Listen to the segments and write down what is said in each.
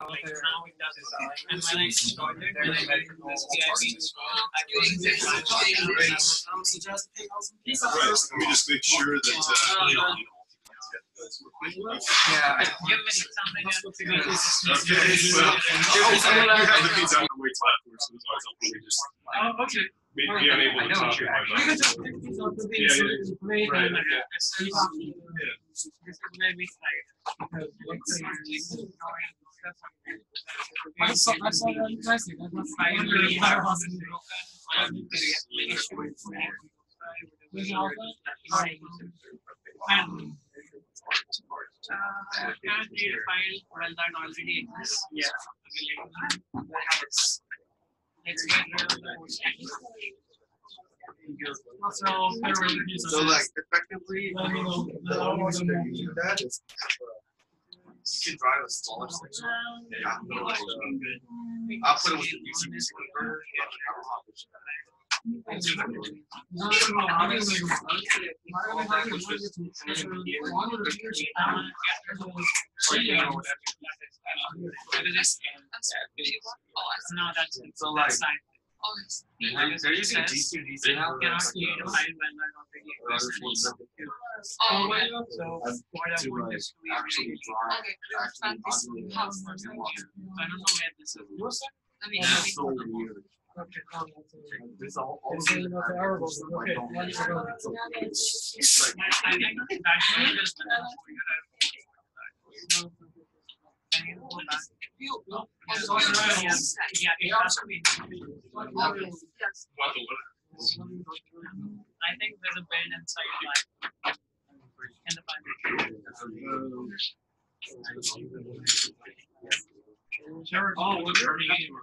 like now it does it. And when I started, when I went to this PIP, I suggest Right. Let me just make sure that yeah, give me something else. okay. Well, you have the feeds on the way platform, so it's always helpful. We just Okay. be unable to talk in my You mind. can just pick these up to be Right. This is where we slide. I saw that interesting. That's Finally, I our was house is broken. Can you define well that already exists? Yeah. Let's get rid of the So like effectively, the only way to do that is you can drive a smaller section. Yeah. I'll put it with the DC converter. No, that's so like They're using DC they cannot create a file when they're not ready. So what I want is to actually drive. I don't know where this is. That's so weird. There's all the variables. Okay. It's like I think that is I think there's a build inside like in the file. Oh, what's your name?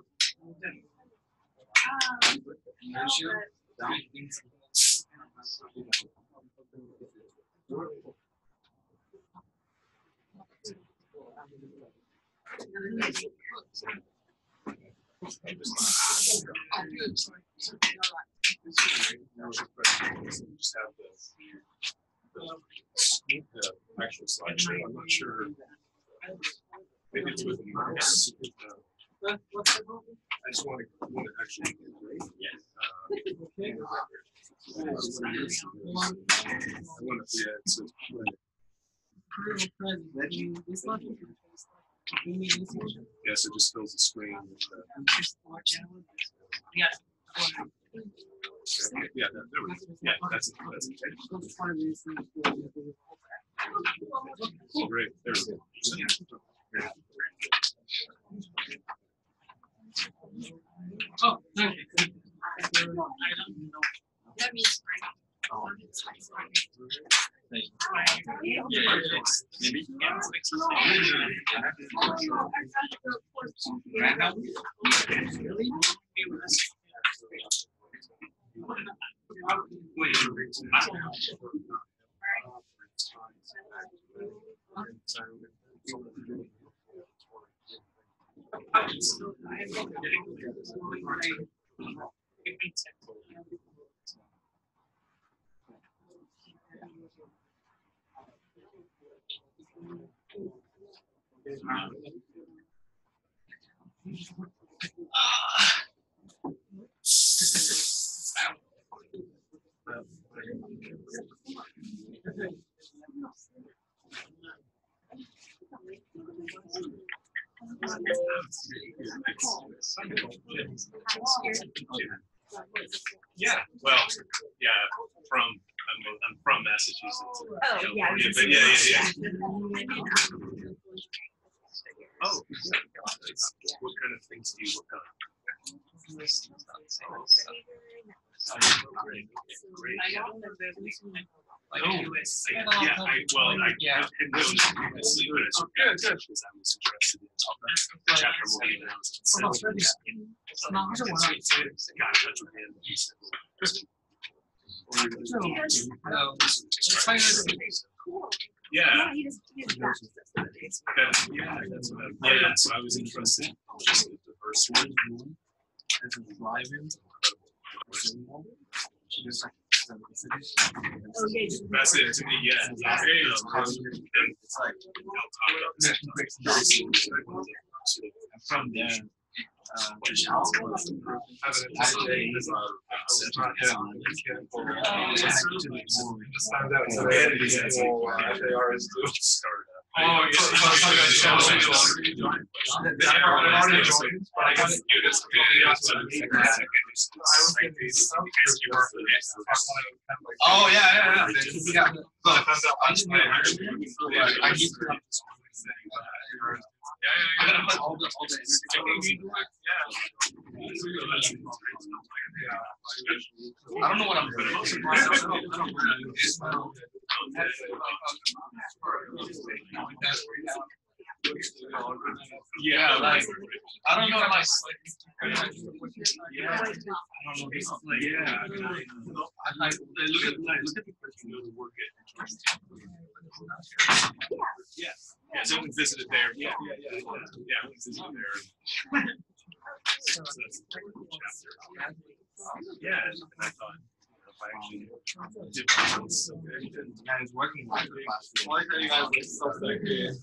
Just have the actual slideshow. I'm not sure. Maybe it's with the mouse. I just want to actually. Yeah, so it just fills the screen with Yeah. yeah, there we go. Yeah, that's it. That's it. Great. There we go. Oh, thank you. I don't know. That means Maybe. Yeah, well, yeah, I'm from Massachusetts. Oh, yeah. But yeah. Oh, what kind of things do you work on? Great. Like Oh, US. I had known previously, but it's good because I was interested in chapter more than I was in got in touch with him. He said, yeah, that's what yeah, so I was interested in just the diverse one. Fascinating to me, yeah. It's like, from there. Oh, yeah. Oh yeah. So I found out I'm gonna put all the I don't know what I'm doing. Yeah, like I don't know what my look at the person who knows work it. Yeah, someone visited there. Yeah, we visited there. So that's a cool chapter. Yeah, and I thought, if I actually did this, so good. I was working with the class. I like how you guys like stuff like this.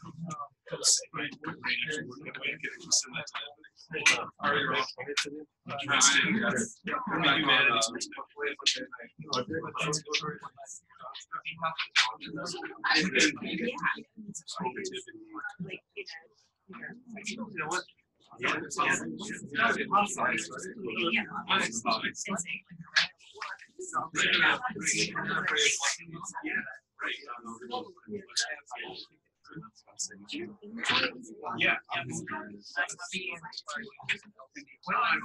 Yeah. Well, I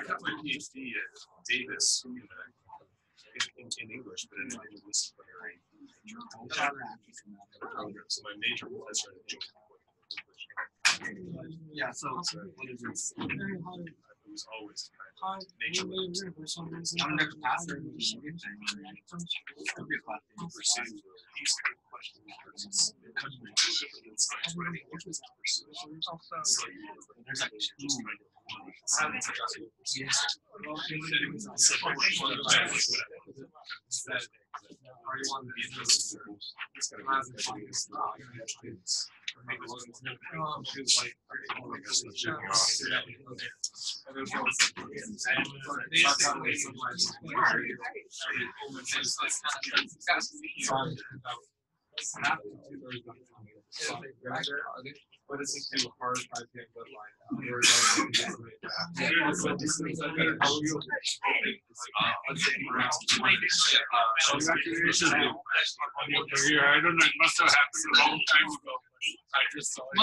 got my PhD at Davis in English, but in interdisciplinary program. So my major professor at English. Yeah, so what is this? It was always kind of nature. I'm next passer. These kind of questions versus there's like what is it do hard typing but I don't know, it must have happened a long time ago. I just saw it.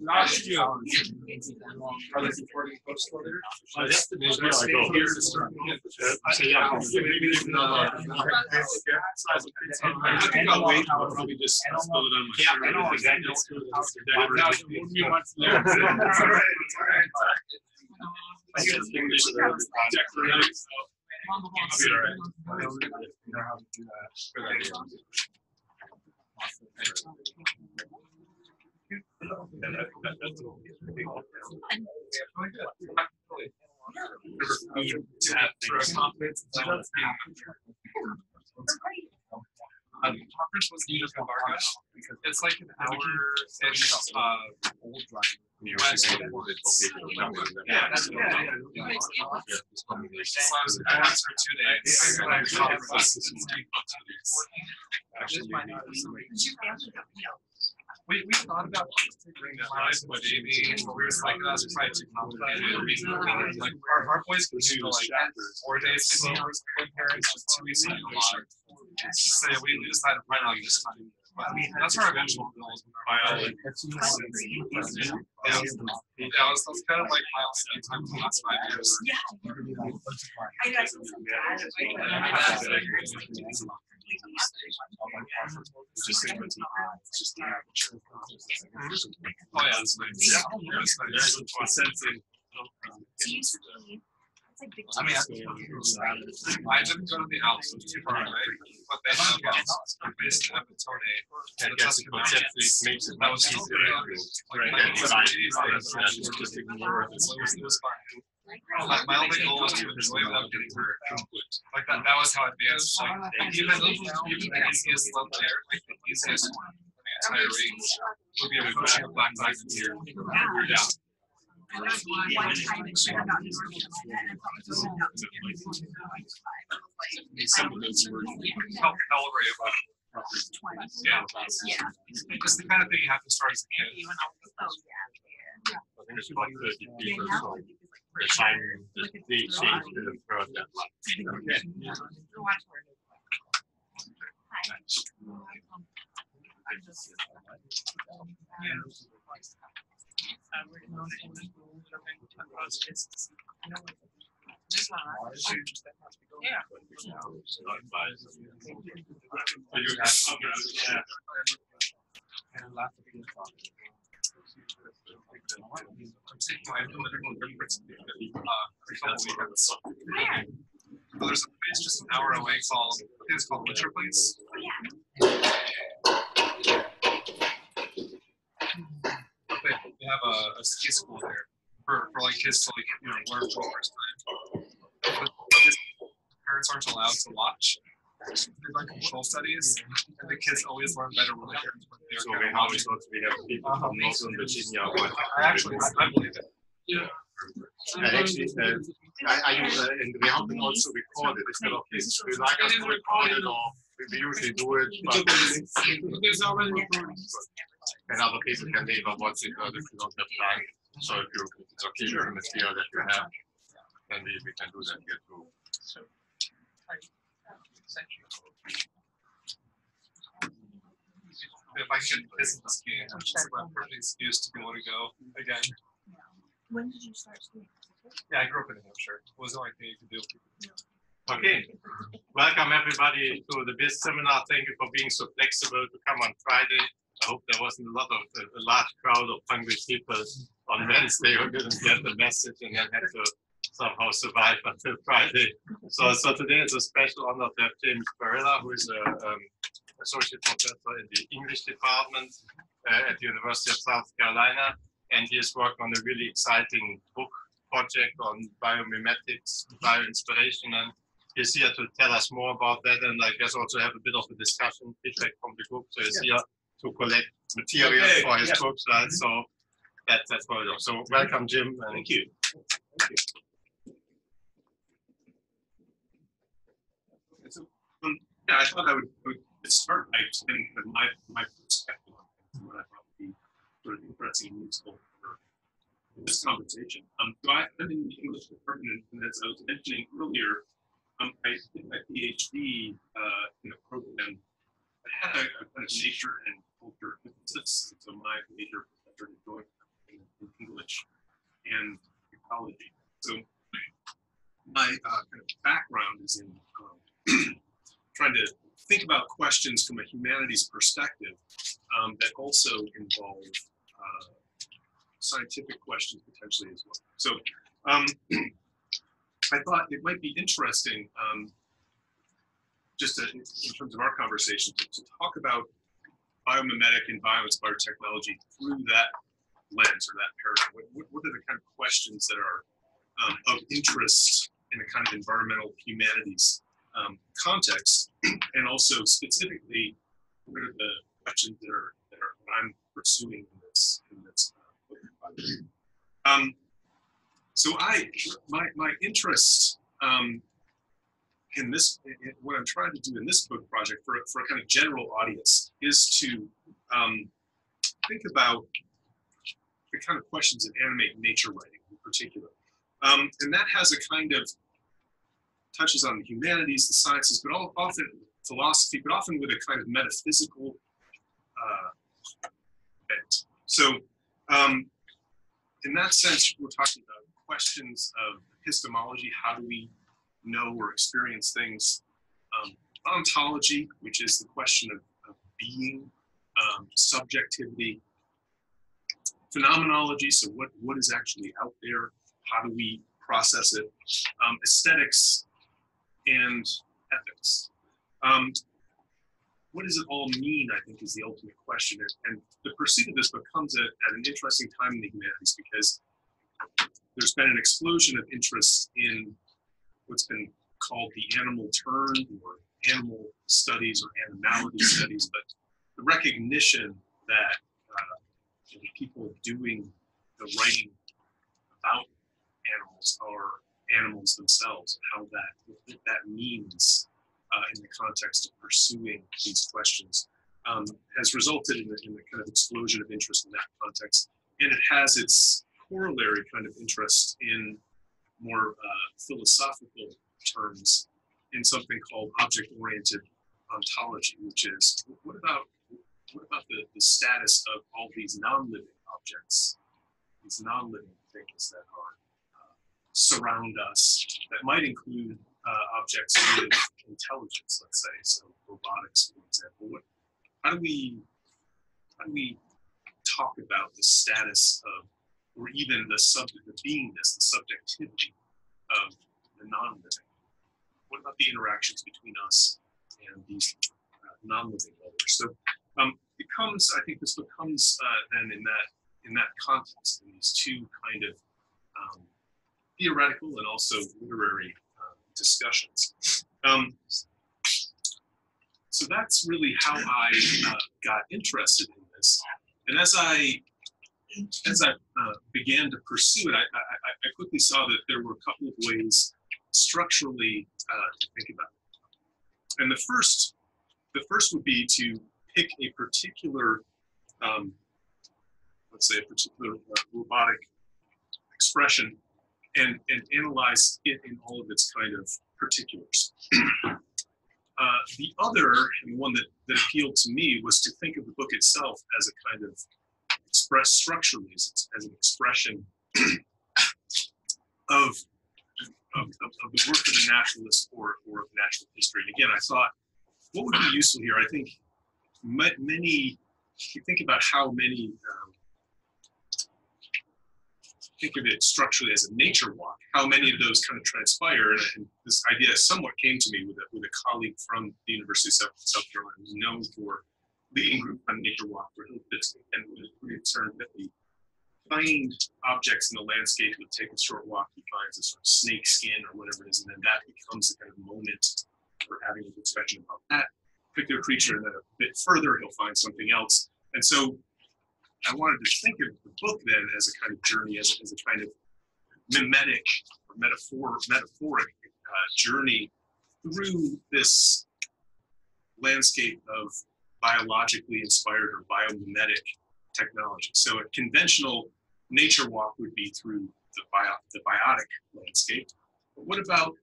Last year. Are they supporting post later? That's the vision. I go here to start. Maybe there's another. I'll probably just spill it on my shirt. I know exactly. Conference was Nina Vargas. It's like an hour old drive. West. Yeah, that's I was for 2 days. We thought about bringing that live, but maybe we were like, that's probably too complicated. Like our boys can do like 4 days, 15 hours with parents, just too easy. So we decided why not just time. But I mean, that's our eventual goal is biology. Yeah, that's kind of like my only time for the last 5 years. Oh yeah, that's nice. Yeah, that's nice. Sensing. I mean, I didn't go to the Alps, it was too far away, but they have BIST and Epitone. That was easier. Right. It was fine. My only goal was to enjoy without getting hurt. Like that was how advanced. Like even the easiest level there, like the easiest one in the entire range would be approaching a black diamond here. Yeah. Some of those were Help calibrate about. Yeah. It's the kind of thing you have to start as a kid. I think it's about 30 people, so the time they change the throughout that life. Yeah. There's a place just an hour away called, I think it's called Winter Place. They have a ski school there for like kids to like learn for the first time. But parents aren't allowed to watch. There's like control studies, and the kids always learn better when the parents when they're So we always thought we have people from Northern Virginia. I believe it. Yeah. Actually, we have been also recorded. Is that okay? We like us to record it, or we usually do it, but and other people can later watch it if you don't have time. So if it's okay with the material that you have, then we can do that here too. If I get this in this game, it's just my perfect excuse to be able to go again. When did you start skiing? Yeah, I grew up in New Hampshire. It was the only thing you could do. Okay, welcome everybody to the BIST seminar. Thank you for being so flexible to come on Friday. I hope there wasn't a large crowd of hungry people on Wednesday who didn't get the message and then had to somehow survive until Friday. So today it's a special honor to have Janine Benyus, who is an associate professor in the English department at the University of South Carolina. And he is working on a really exciting book project on biomimetics, bioinspiration, and he's here to tell us more about that, and I guess also have a bit of a discussion feedback from the book. So he's here to collect material for his books, right? So that's what it is. So welcome, Jim. Thank you. So, yeah, I thought I would start by explaining my perspective on what I thought would be sort of interesting and useful for this conversation. So I'm in the English department, and as I was mentioning earlier, I did my PhD in a program that had a kind of nature and culture emphasis. So my major professor enjoyed in English and ecology. So my kind of background is in trying to think about questions from a humanities perspective that also involve scientific questions potentially as well. So I thought it might be interesting, just in terms of our conversation, to talk about biomimetic and bioinspired technology through that lens or that paradigm. What are the kind of questions that are of interest in a kind of environmental humanities context, and also specifically, what are the questions that are what I'm pursuing in this book project. So my interest in this, what I'm trying to do in this book project for a kind of general audience is to think about the kind of questions that animate nature writing in particular. And that has a kind of touches on the humanities, the sciences, but often philosophy, but often with a kind of metaphysical bent. So in that sense, we're talking about questions of epistemology. How do we know or experience things? Ontology, which is the question of being, subjectivity. Phenomenology, so what is actually out there? How do we process it? Aesthetics and ethics. What does it all mean, I think, is the ultimate question. And the pursuit of this book comes at an interesting time in the humanities, because there's been an explosion of interest in what's been called the animal turn, or animal studies, or animality studies, but the recognition that the people doing the writing about animals are animals themselves, and how what that means in the context of pursuing these questions has resulted in the kind of explosion of interest in that context. And it has its corollary kind of interest in more philosophical terms in something called object-oriented ontology, which is what about the status of all these non-living objects, these non-living things that are surround us, that might include objects with intelligence, let's say, so robotics, for example. How do we talk about the status of, or even the beingness, the subjectivity of the non-living? What about the interactions between us and these non-living others? So I think this becomes then in that context, in these two kind of theoretical and also literary discussions. So that's really how I got interested in this. And as I began to pursue it, I quickly saw that there were a couple of ways structurally to think about it. And the first would be to pick a particular, let's say a particular robotic expression and analyze it in all of its kind of particulars. The other, and one that appealed to me, was to think of the book itself as a kind of expressed structurally as an expression of the work of a naturalist or of natural history. And again, I thought, what would be useful here? I think many, if you think about how many think of it structurally as a nature walk, how many of those kind of transpire, and this idea somewhat came to me with a colleague from the University of South Carolina who's known for leading group on nature walk for BIST, and was pretty concerned that we find objects in the landscape. He would take a short walk, he finds a sort of snake skin or whatever it is, and then that becomes the kind of moment for having a discussion about that particular creature, and then a bit further he'll find something else. And so I wanted to think of the book then as a kind of journey, as a kind of mimetic or metaphoric journey through this landscape of biologically inspired or biomimetic technology. So a conventional nature walk would be through the biotic landscape. But what about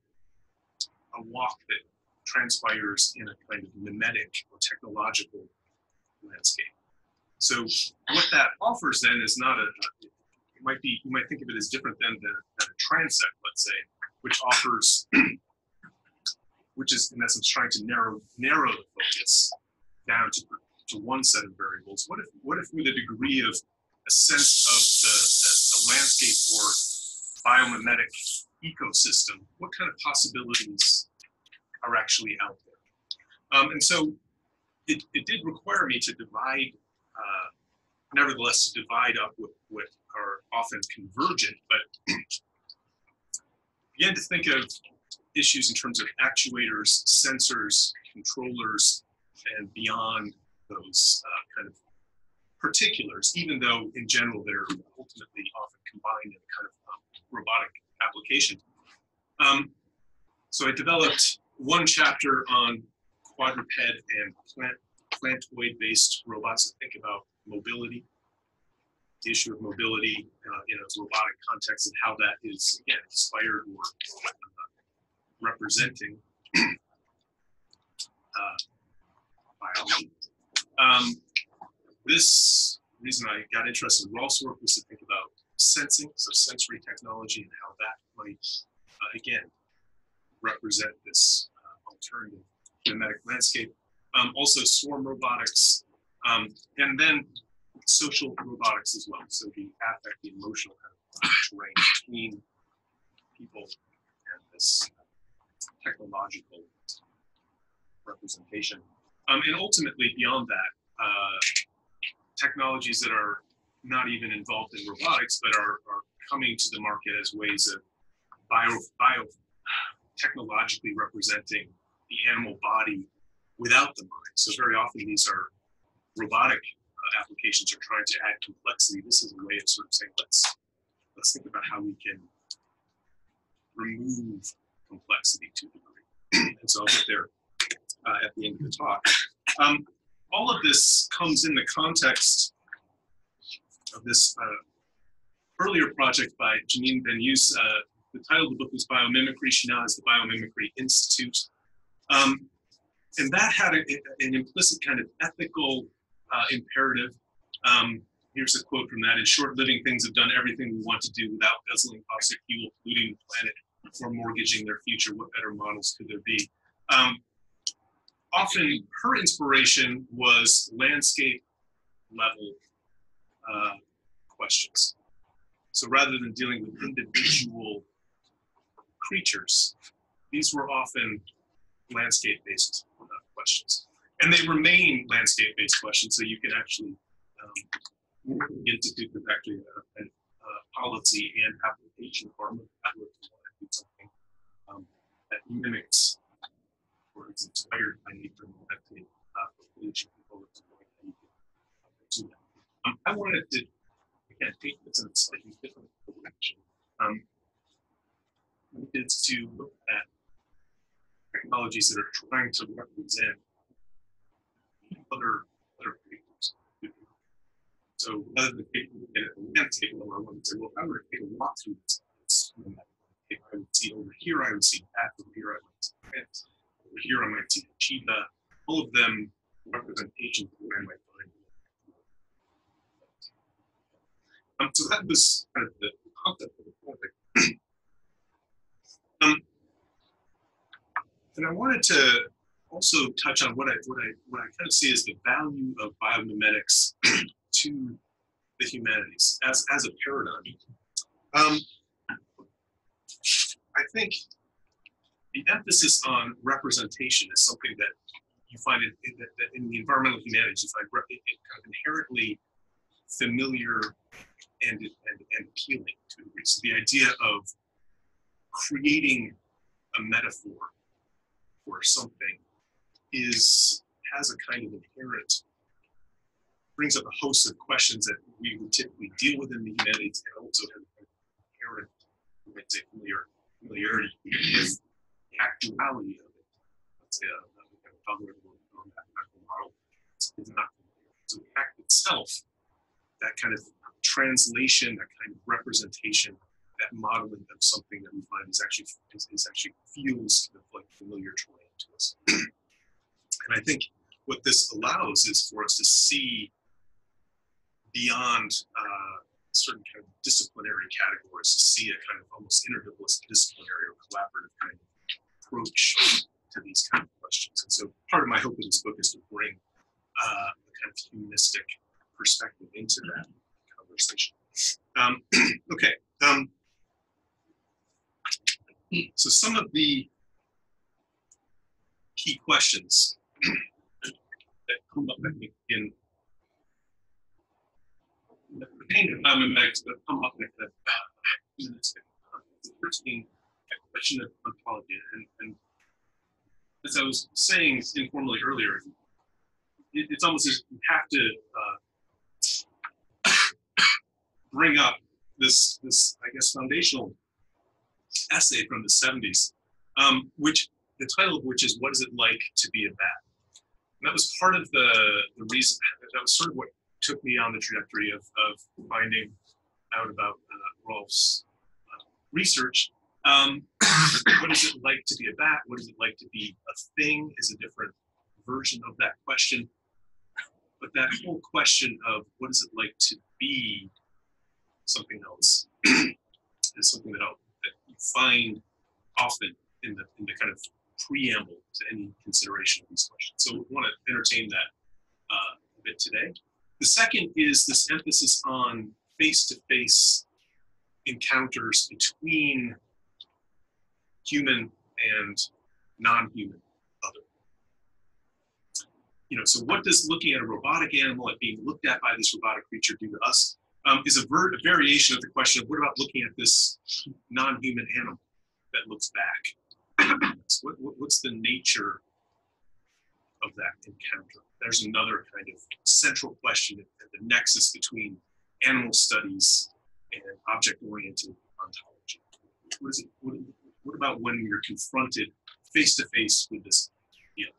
a walk that transpires in a kind of mimetic or technological landscape? So what that offers then is not you might think of it as different than a transect, let's say, which offers, which is in essence trying to narrow the focus down to one set of variables. What if with a degree of a sense of the landscape or biomimetic ecosystem, what kind of possibilities are actually out there? And so it did require me to divide, nevertheless, to divide up what are often convergent, but began to think of issues in terms of actuators, sensors, controllers, and beyond those kind of particulars, even though in general they're ultimately often combined in a kind of robotic application. So I developed one chapter on quadruped and plantoid-based robots that think about mobility, the issue of mobility in a robotic context, and how that is, again, inspired or representing biology. This reason I got interested in Rolf's work was to think about sensing, so sensory technology, and how that might, again, represent this alternative mimetic landscape. Also swarm robotics, and then social robotics as well. So the affect, the emotional kind of terrain between people and this technological representation. And ultimately beyond that, technologies that are not even involved in robotics, but are coming to the market as ways of technologically representing the animal body without the mind. So very often these are robotic applications are trying to add complexity. This is a way of sort of saying, let's think about how we can remove complexity to a degree. And so I'll get there at the end of the talk. All of this comes in the context of this earlier project by Janine Benyus. The title of the book was Biomimicry. She now has the Biomimicry Institute. And that had an implicit kind of ethical imperative. Here's a quote from that. In short, living things have done everything we want to do without guzzling fossil fuel, polluting the planet, or mortgaging their future. What better models could there be? Often her inspiration was landscape level questions. So rather than dealing with individual creatures, these were often landscape-based questions. And they remain landscape-based questions, so you can actually, the Institute is actually a policy and application farm that would want to do something that mimics or is inspired by nature and affecting population people that's going to do that. I wanted to, again, take this in a slightly different direction. It's to look at technologies that are trying to represent other creatures. So rather than taking a look at the landscape level, I want to say, well, if I were to take a walk through this, if I would see over here, I would see that, over here, I might see plants, over here, I might see cheetah, all of them representations of what I might find. So that was kind of the concept of the project. And I wanted to also touch on what I kind of see as the value of biomimetics to the humanities as a paradigm. I think the emphasis on representation is something that you find in the environmental humanities. You find it kind of inherently familiar and appealing to a degree. So the idea of creating a metaphor for something has a kind of inherent, brings up a host of questions that we would typically deal with in the humanities, and also has an inherent, we might say, familiarity with the actuality of it. Let's say a algorithm or mathematical model is not familiar. So the act itself, that kind of translation, that kind of representation, that modeling of something that we find is actually feels kind of like familiar terrain to us. And I think what this allows is for us to see beyond certain kind of disciplinary categories, to see a kind of almost interdisciplinary or collaborative kind of approach to these kind of questions. And so part of my hope in this book is to bring a kind of humanistic perspective into that conversation. Okay. So some of the key questions that come up, I think, that pertain to biomimetics that come up in a humanistic context. The first being a question of ontology. And as I was saying informally earlier, it's almost as you have to bring up this, I guess, foundational essay from the 70s, which the title of which is "What is it like to be a bat?" And that was part of the reason. That was sort of what took me on the trajectory of finding out about Rolf's research. What is it like to be a bat? What is it like to be a thing? Is a different version of that question. But that whole question of what is it like to be something else is something that you find often in the kind of preamble to any consideration of these questions. So we want to entertain that a bit today. The second is this emphasis on face-to-face encounters between human and non-human other. So what does looking at a robotic animal, at being looked at by this robotic creature, do to us? is a variation of the question of what about looking at this non-human animal that looks back? What's the nature of that encounter? There's another kind of central question at the nexus between animal studies and object-oriented ontology. What about when you're confronted face-to-face with this field?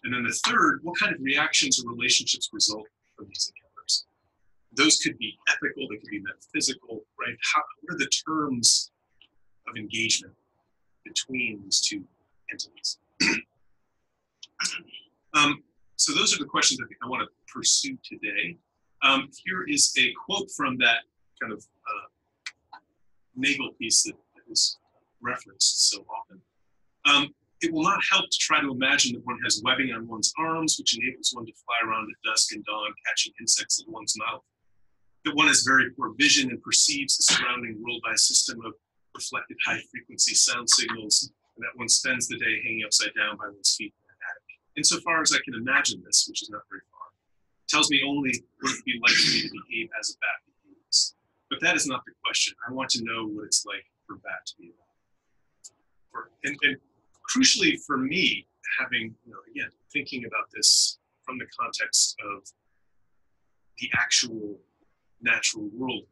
And then the third, what kind of reactions or relationships result from these encounters? Those could be ethical, they could be metaphysical, right? What are the terms of engagement between these two entities? So those are the questions I think I want to pursue today. Here is a quote from that kind of Nagel piece that is referenced so often. It will not help to try to imagine that one has webbing on one's arms, which enables one to fly around at dusk and dawn, catching insects in one's mouth. That one has very poor vision and perceives the surrounding world by a system of reflected high-frequency sound signals, and that one spends the day hanging upside down by one's feet in an attic. Insofar as I can imagine this, which is not very far, tells me only what it would be like for me to behave as a bat behaves. But that is not the question. I want to know what it's like for a bat to be a bat. And crucially for me, having, again, thinking about this from the context of the actual natural world,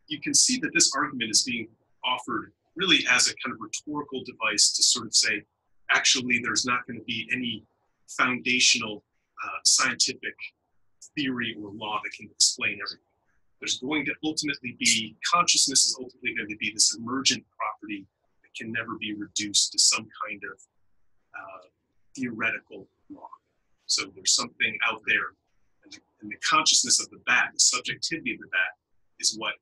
you can see that this argument is being offered really as a kind of rhetorical device to sort of say, actually, there's not going to be any foundational scientific theory or law that can explain everything. There's going to ultimately be, consciousness is ultimately going to be this emergent property that can never be reduced to some kind of theoretical law. So there's something out there, and the consciousness of the bat, the subjectivity of the bat, is what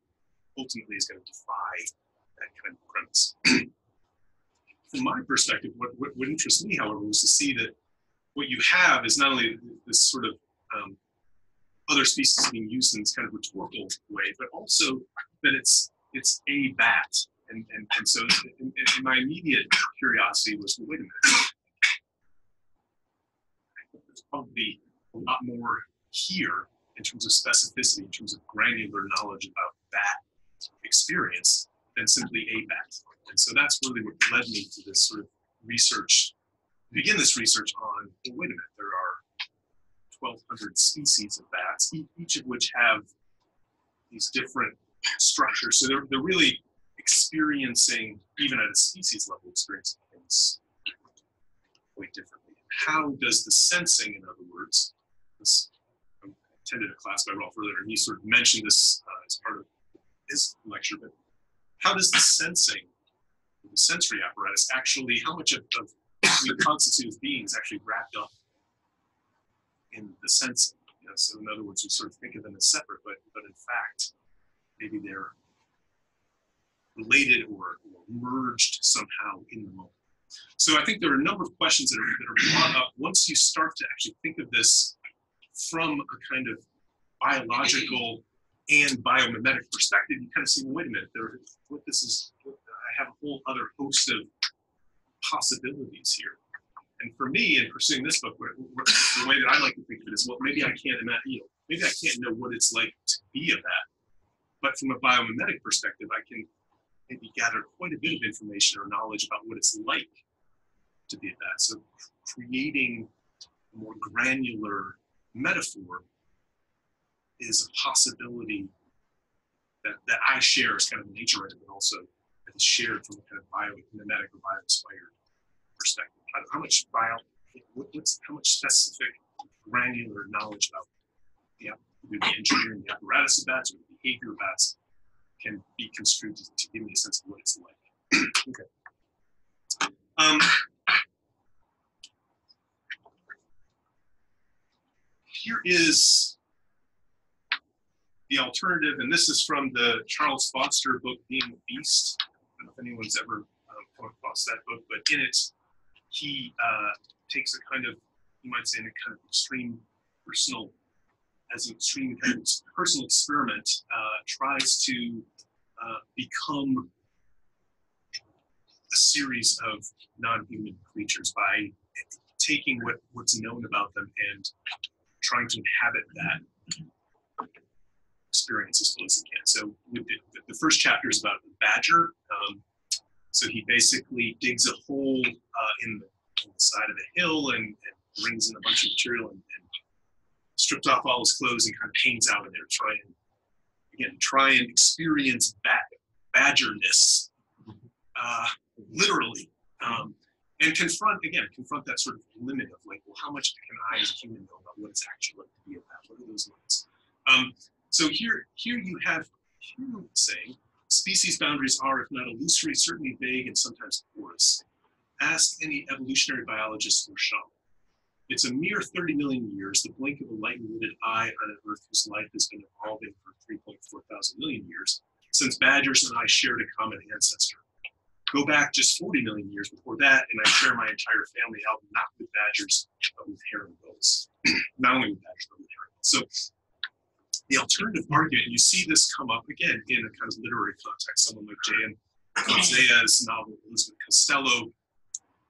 ultimately is going to defy that kind of premise. From my perspective, what interests me, however, was to see that what you have is not only this sort of other species being used in this kind of rhetorical way, but also that it's a bat. And so in my immediate curiosity was, well, wait a minute, I think there's probably a lot more here in terms of specificity, in terms of granular knowledge about bat experience than simply a bat. And so that's really what led me to this sort of research, begin this research on, well, wait a minute, there are 1,200 species of bats, each of which have these different structures. So they're really experiencing, even at a species level, experiencing things quite differently. How does the sensing, in other words, this, I attended a class by Rolf earlier, and he sort of mentioned this as part of his lecture, but how does the sensing, the sensory apparatus actually, how much of we constitute as beings actually wrapped up in the sensing? So in other words, we sort of think of them as separate, but in fact, maybe they're related or merged somehow in the moment. So I think there are a number of questions that are brought up once you start to actually think of this from a kind of biological and biomimetic perspective. You kind of see, well, wait a minute, I have a whole other host of possibilities here. And for me, in pursuing this book, the way that I like to think of it is, well, maybe I can't imagine, maybe I can't know what it's like to be a bat, but from a biomimetic perspective, I can maybe gather quite a bit of information or knowledge about what it's like to be a bat. So creating a more granular metaphor is a possibility that I share as kind of nature of it, but also that is shared from a kind of biomimetic or bioinspired perspective. How much how much specific granular knowledge about the engineering, the apparatus of bats, or the behavior of bats can be construed to give me a sense of what it's like. Okay. Here is the alternative, and this is from the Charles Foster book, Being a Beast. I don't know if anyone's ever come across that book, but in it, he takes a kind of, you might say, in a kind of extreme personal, as an extreme kind of personal experiment, tries to become a series of non-human creatures by taking what's known about them and trying to inhabit that. experience as close as he can. So the first chapter is about the badger. So he basically digs a hole in the side of the hill and brings in a bunch of material and strips off all his clothes and kind of hangs out in there, try and experience badgerness, literally, and confront that sort of limit of like, well, how much can I as a human know about what it's actually like to be about? What are those limits? So here you have Hume saying, species boundaries are, if not illusory, certainly vague and sometimes porous. Ask any evolutionary biologist or shaman. It's a mere 30 million years, the blink of a lightning-lidded eye on an Earth whose life has been evolving for 3.4 thousand million years, since badgers and I shared a common ancestor. Go back just 40 million years before that, and I share my entire family out, not with badgers, but with herring gulls. Not only with badgers, but with herring gulls. So the alternative argument, you see this come up again in a kind of literary context. Someone like J.M. Coezea's novel, Elizabeth Costello,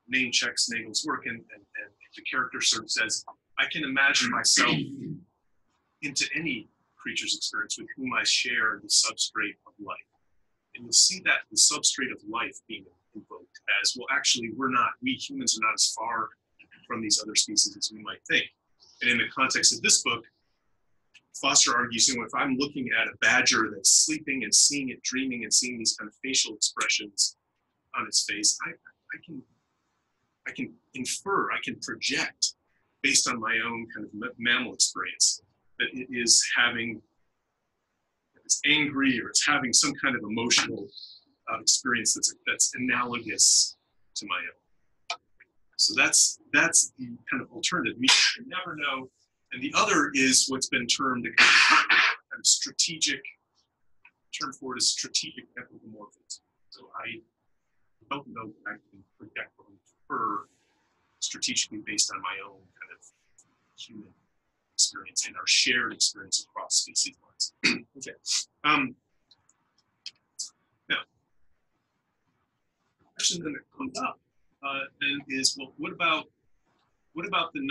name checks Nagel's work, and the character sort of says, I can imagine myself into any creature's experience with whom I share the substrate of life. And you'll see that the substrate of life being invoked as, well, actually, we humans are not as far from these other species as we might think. And in the context of this book, Foster argues, if I'm looking at a badger that's sleeping and seeing it dreaming and seeing these kind of facial expressions on its face, I can infer, I can project based on my own kind of mammal experience that it is it's angry or it's having some kind of emotional experience that's analogous to my own. So that's the kind of alternative. We never know. And the other is what's been termed a kind of strategic, term for it is strategic anthropomorphism. So I don't know what I can project or infer strategically based on my own kind of human experience and our shared experience across species lines. Okay. Now, the question then that comes up then is, well, what about the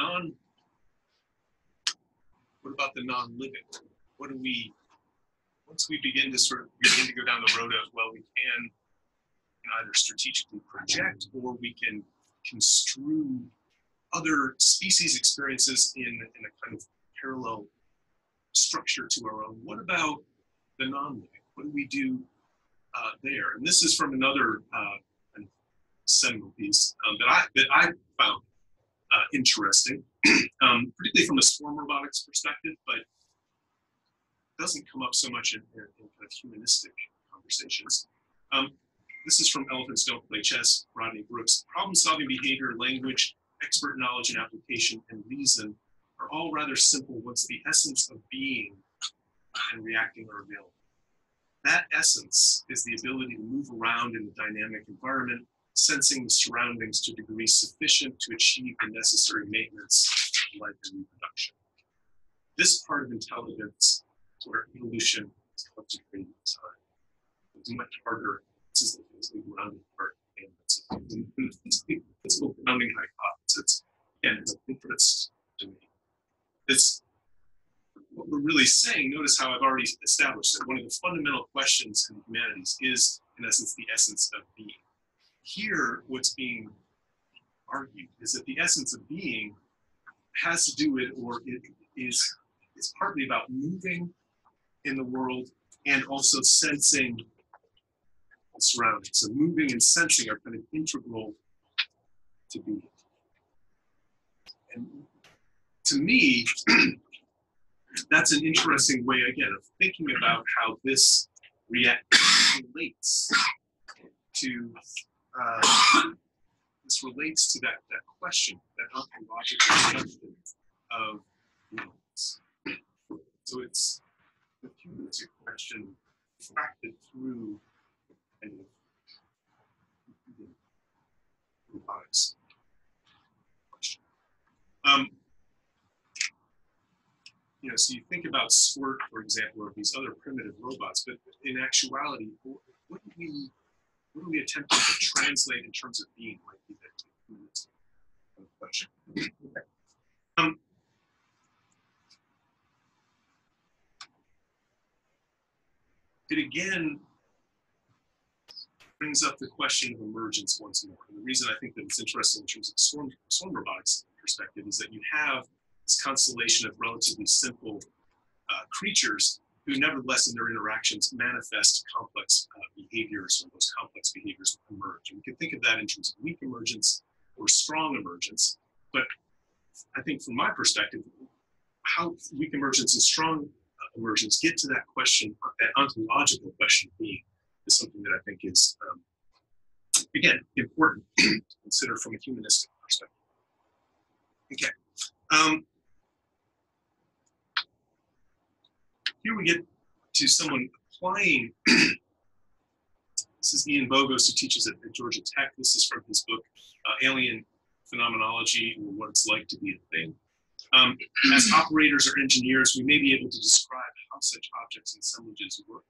non-living? What do we, once we begin to go down the road of, well, we can either strategically project or we can construe other species experiences in a kind of parallel structure to our own. What about the non-living? What do we do there? And this is from another seminal piece that I found interesting, particularly from a swarm robotics perspective, but doesn't come up so much in kind of humanistic conversations. This is from Elephants Don't Play Chess, Rodney Brooks. Problem-solving behavior, language, expert knowledge and application, and reason are all rather simple once the essence of being and reacting are available. That essence is the ability to move around in a dynamic environment, sensing the surroundings to a degree sufficient to achieve the necessary maintenance of life and reproduction. This part of intelligence, where evolution is concentrated in time, is much harder. This is the physically grounded part. The physical grounding hypothesis, again, is of interest to me. It's what we're really saying. Notice how I've already established that one of the fundamental questions in humanities is, in essence, the essence of being. Here, what's being argued is that the essence of being has to do with, or it is partly about moving in the world and also sensing the surroundings. So moving and sensing are kind of integral to being. And to me, that's an interesting way, again, of thinking about how this relates to that question, that ontological question of humans. So it's the humanistic question fracted through kind of robotics question. So you think about Squirt, for example, or these other primitive robots, but in actuality, what do we attempt to translate in terms of being might be that humanistic question. it again brings up the question of emergence once more. And the reason I think that it's interesting in terms of swarm robotics perspective is that you have this constellation of relatively simple creatures who nevertheless in their interactions manifest complex behaviors, or those complex behaviors emerge. And we can think of that in terms of weak emergence or strong emergence. But I think from my perspective, how weak emergence and strong emergence get to that question, that ontological question of being, is something that I think is, again, important to consider from a humanistic perspective. Okay. Here we get to someone applying. This is Ian Bogos, who teaches at Georgia Tech. This is from his book, Alien Phenomenology, or What It's Like to Be a Thing. As operators or engineers, we may be able to describe how such objects and assemblages work.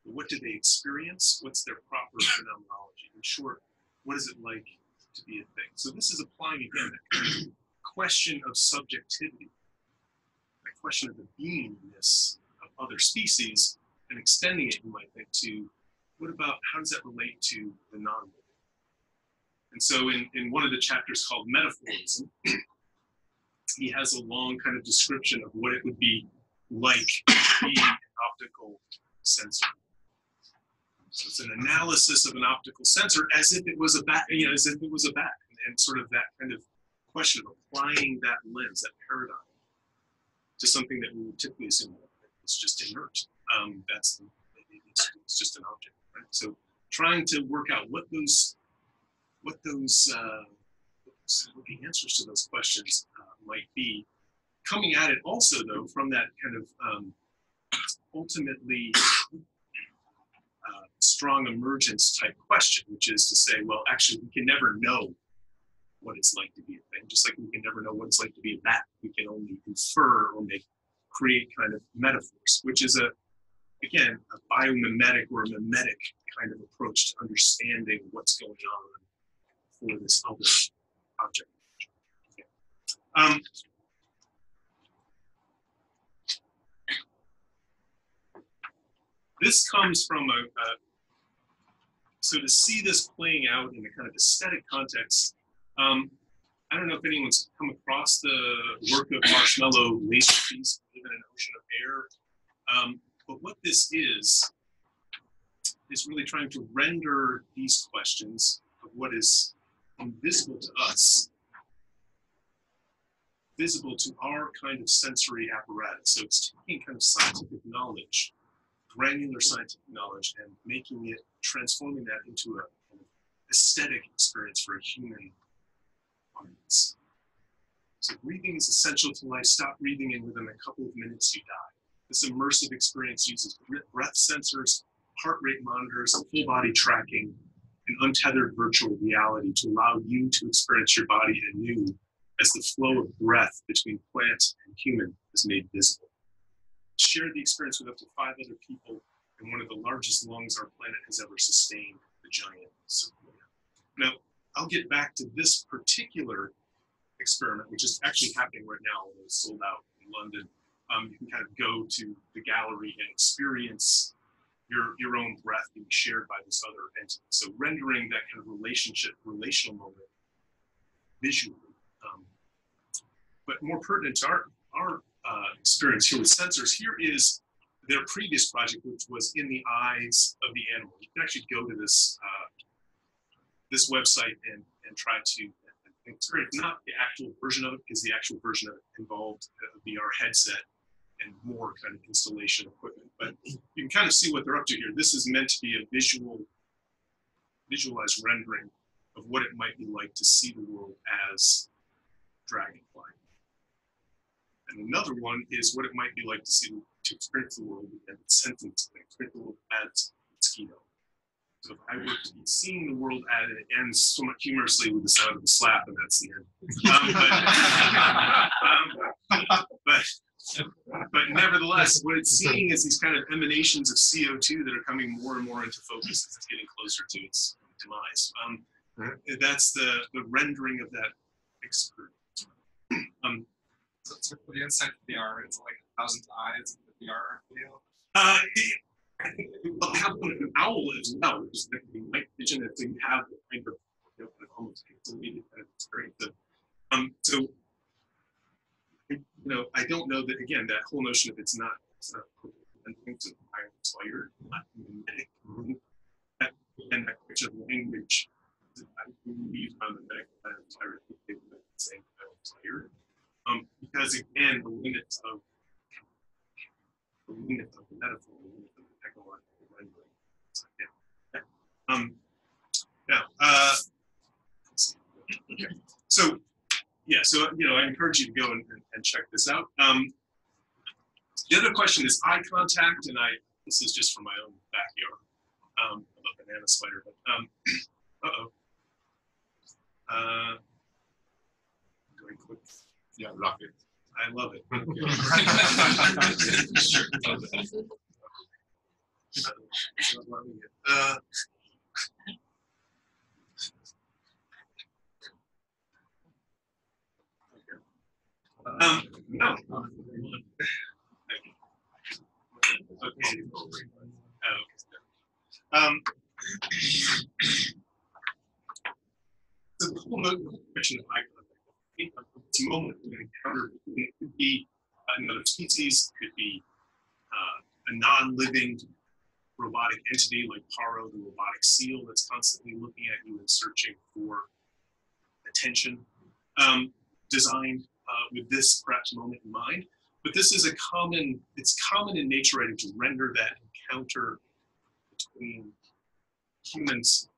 But what do they experience? What's their proper phenomenology? In short, what is it like to be a thing? So this is applying, again, that kind of question of subjectivity, that question of the beingness of other species, and extending it, you might think, to what about, how does that relate to the non-living? And so in one of the chapters called Metaphorism, he has a long kind of description of what it would be like being an optical sensor. So it's an analysis of an optical sensor as if it was a bat, as if it was a bat, and sort of that kind of question of applying that lens, that paradigm, to something that we would typically assume is just inert. It's just an object, right? So trying to work out what the answers to those questions might be, coming at it also though from that kind of ultimately strong emergence type question, which is to say, well, actually we can never know what it's like to be a thing, just like we can never know what it's like to be a bat. We can only infer or create kind of metaphors, which is again, a biomimetic or a mimetic kind of approach to understanding what's going on for this other object. Okay. This comes from so to see this playing out in a kind of aesthetic context, I don't know if anyone's come across the work of Marshmallow Laserpiece, Live in an Ocean of Air. But what this is really trying to render these questions of what is invisible to us, visible to our kind of sensory apparatus. So it's taking kind of scientific knowledge, granular scientific knowledge, and making it, transforming that into a kind of aesthetic experience for a human audience. So breathing is essential to life. Stop breathing, and within a couple of minutes you die. This immersive experience uses breath sensors, heart rate monitors, full body tracking, and untethered virtual reality to allow you to experience your body anew as the flow of breath between plant and human is made visible. Share the experience with up to 5 other people in one of the largest lungs our planet has ever sustained, the giant sequoia. Now, I'll get back to this particular experiment, which is actually happening right now. It was sold out in London. You can kind of go to the gallery and experience your own breath being shared by this other entity. So rendering that kind of relational moment visually. But more pertinent to our experience here with sensors, here is their previous project, which was in the eyes of the animal. You can actually go to this this website and try to experience not the actual version of it, because the actual version of it involved a VR headset and more kind of installation equipment. But you can kind of see what they're up to here. This is meant to be a visualized rendering of what it might be like to see the world as dragonfly. And another one is what it might be like to experience the world as sentence, experience the world as mosquito. So if I were to be seeing the world as it ends somewhat humorously with the sound of a slap, and that's the end. But nevertheless, what it's seeing is these kind of emanations of CO2 that are coming more and more into focus as it's getting closer to its demise. That's the rendering of that experience. So for the inside of VR, it's like 1,000 eyes of the VR video. Well, I have one an owl as well, which is the night vision, and so you have the kind of, kind of almost pixelated kind of experience. So, I don't know that, again, that whole notion of it's not Bioinspired, not mimetic, and that picture of language, I believe Biomimetic and Bioinspired, they were the same Bioinspired. Because again, the limits of the metaphor, the limits of the technological rendering. Okay. So, yeah, so I encourage you to go and check this out. The other question is eye contact, and this is just from my own backyard, of a banana spider, but going quick. Yeah, love it. I love it. Sure. Not loving it. No. Okay. So the whole question of eye contact, it's a moment we encounter. It could be another species, could be a non-living robotic entity like Paro, the robotic seal that's constantly looking at you and searching for attention. Designed with this perhaps moment in mind, but this is it's common in nature writing to render that encounter between human sort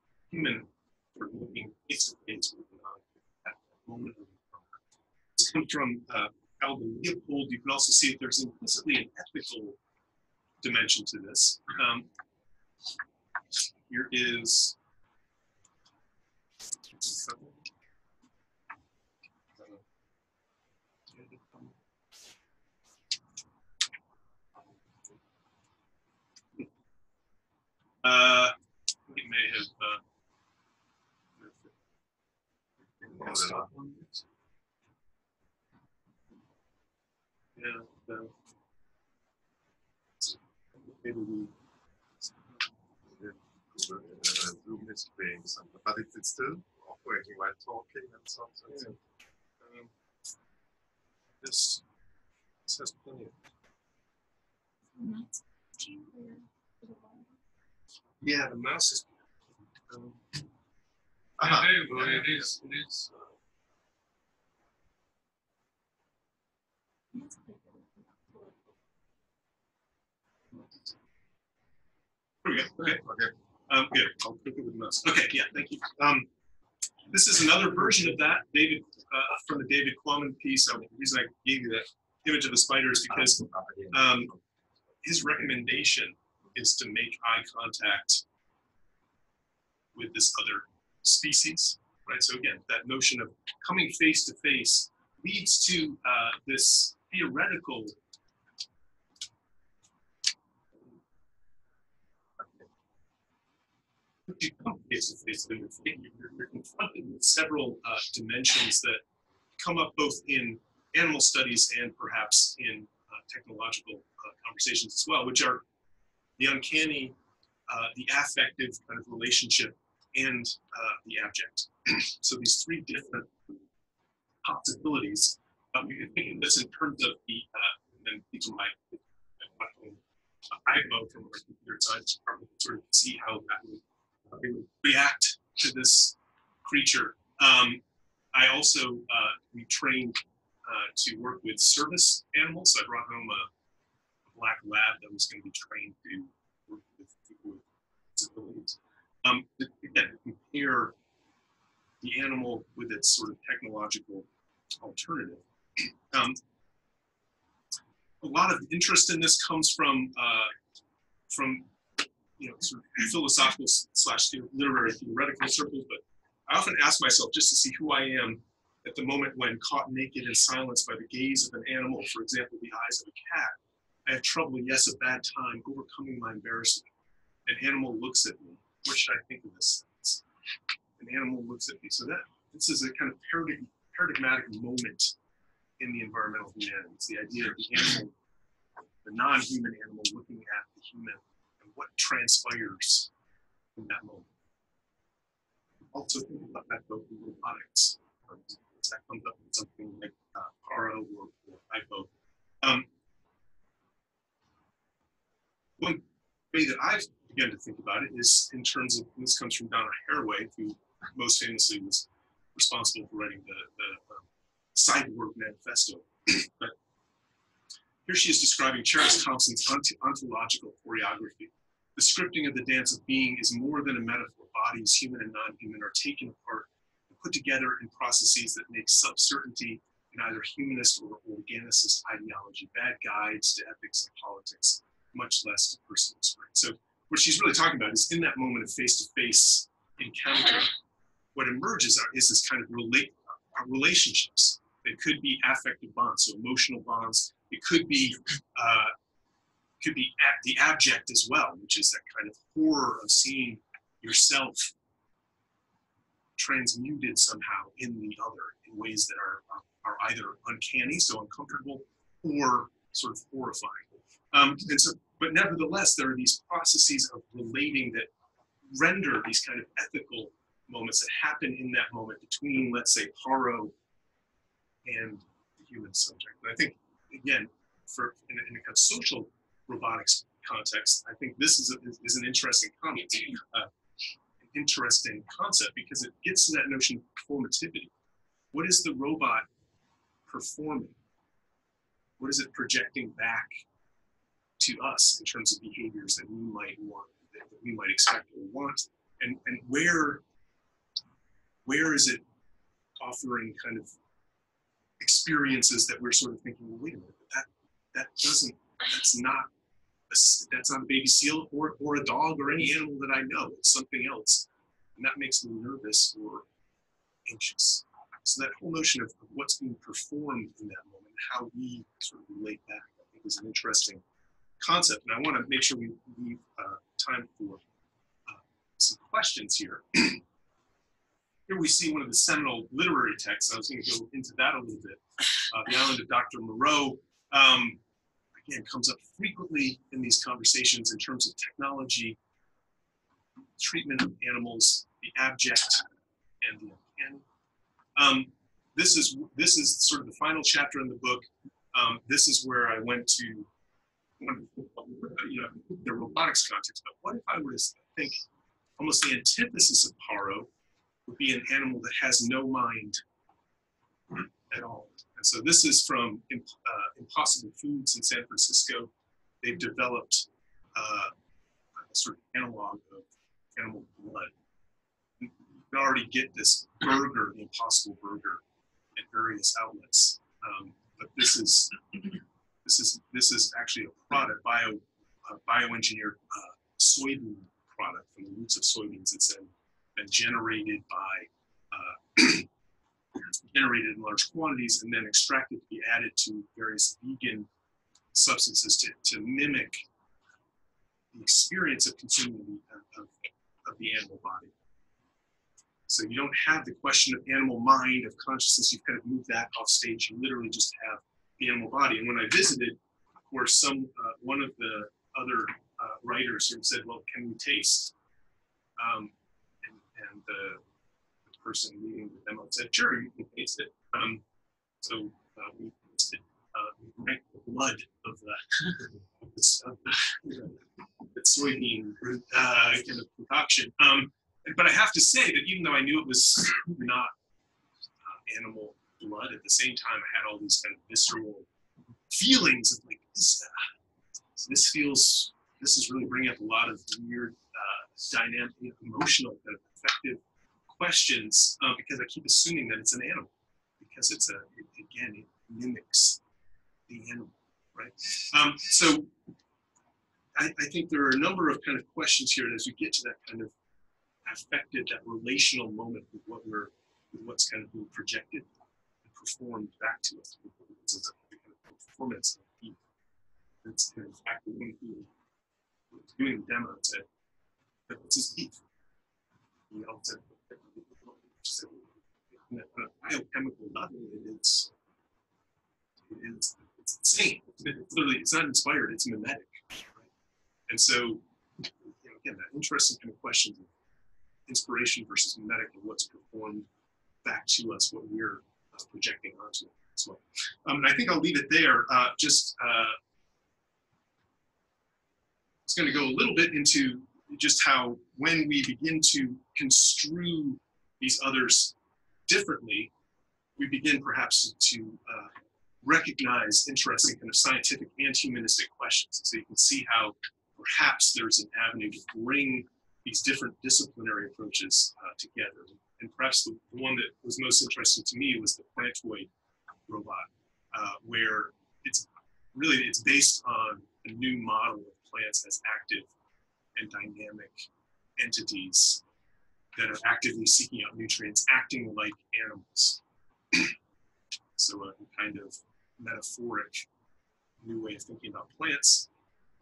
of looking face to face with that moment. This comes from Alvin Leopold. You can also see that there's implicitly an ethical dimension to this. Here is it may have maybe we Zoom is playing something, but it's still operating while talking and so on. So this has plenty of. Yeah, the mouse is. It is. Here we go. Okay. Good. I'll click it with the mouse. Okay. Yeah. Thank you. This is another version of that, David, from the David Quammen piece. The reason I gave you that image of the spider is because his recommendation is to make eye contact with this other species, right? So again, that notion of coming face to face leads to this theoretical. You come face to face with your figure, you're confronted with several dimensions that come up both in animal studies and perhaps in technological conversations as well, which are the uncanny, the affective kind of relationship, and the abject. So these three different possibilities. You can think of this in terms of the, and these are my iPhone from our computer science department to sort of see how that would, they would react to this creature. I also, we trained to work with service animals. So I brought home a black lab that was going to be trained to work with people with disabilities. Again, compare the animal with its sort of technological alternative. A lot of interest in this comes from sort of philosophical / literary theoretical circles, but I often ask myself just to see who I am at the moment when caught naked and silenced by the gaze of an animal, for example, the eyes of a cat. I have trouble, yes, a bad time, overcoming my embarrassment. An animal looks at me. What should I think of this? An animal looks at me. So this is a kind of paradigmatic moment in the environmental humanities. The idea of the animal, the non-human animal looking at the human, and what transpires in that moment. Also think about that both in robotics. That comes up with something like Paro or Hypo. One way that I've begun to think about it is in terms of, and this comes from Donna Haraway, who most famously was responsible for writing the Cyborg Manifesto. But here she is describing Charis Thompson's ontological choreography. The scripting of the dance of being is more than a metaphor. Bodies, human and non-human, are taken apart and put together in processes that make subcertainty in either humanist or organicist ideology bad guides to ethics and politics, much less to personal experience. So what she's really talking about is in that moment of face-to-face encounter, what emerges is this kind of relationships. They could be affective bonds, so emotional bonds. It could be the abject as well, which is that kind of horror of seeing yourself transmuted somehow in the other in ways that are either uncanny, so uncomfortable, or sort of horrifying. But nevertheless, there are these processes of relating that render these kind of ethical moments that happen in that moment between, let's say, Paro and the human subject. And I think, again, in a kind of social robotics context, I think this is an interesting comment, an interesting concept, because it gets to that notion of performativity. What is the robot performing? What is it projecting back to us in terms of behaviors that we might want, that we might expect or want, and where is it offering kind of experiences that we're sort of thinking, well, wait a minute, that's not a baby seal or a dog or any animal that I know. It's something else, and that makes me nervous or anxious. So that whole notion of what's being performed in that moment, how we sort of relate back, I think is an interesting concept. And I want to make sure we leave time for some questions here. Here we see one of the seminal literary texts. I was going to go into that a little bit. The Island of Dr. Moreau, again, comes up frequently in these conversations in terms of technology, treatment of animals, the abject, and the uncanny. This is sort of the final chapter in the book. This is where I went to, the robotics context. But what if I were to think almost the antithesis of Paro would be an animal that has no mind at all? And so this is from Impossible Foods in San Francisco. They've developed a sort of analog of animal blood. You can already get this burger, the Impossible Burger, at various outlets. But this is actually a product, bioengineered soybean product from the roots of soybeans. It's been generated generated in large quantities and then extracted to be added to various vegan substances to mimic the experience of consuming of the animal body. So you don't have the question of animal mind, of consciousness. You've kind of moved that off stage. You literally just have the animal body. And when I visited, of course, one of the other writers sort of said, well, can we taste? And the person leading the demo said, sure, you can taste it. So we tasted, we drank the blood of the soybean kind of concoction. But I have to say that even though I knew it was not animal blood, at the same time I had all these kind of visceral feelings of like, this is really bringing up a lot of weird dynamic, emotional, kind of affective questions, because I keep assuming that it's an animal, because it mimics the animal, right? So I think there are a number of kind of questions here as we get to that kind of affected, that relational moment with what's kind of being projected and performed back to us. It's a kind of performance of heat. It's in fact the one who was doing the demo said, but it's his heat. He also said, on a biochemical level, it's insane. It's literally, it's not inspired, it's mimetic. Right? And so again, that interesting kind of questions of inspiration versus mimetic and what's performed back to us, what we're projecting onto it as well. And I think I'll leave it there. It's going to go a little bit into just how when we begin to construe these others differently, we begin perhaps to recognize interesting kind of scientific and humanistic questions. So you can see how perhaps there's an avenue to bring these different disciplinary approaches together. And perhaps the one that was most interesting to me was the plantoid robot, where it's based on a new model of plants as active and dynamic entities that are actively seeking out nutrients, acting like animals. So a kind of metaphoric new way of thinking about plants.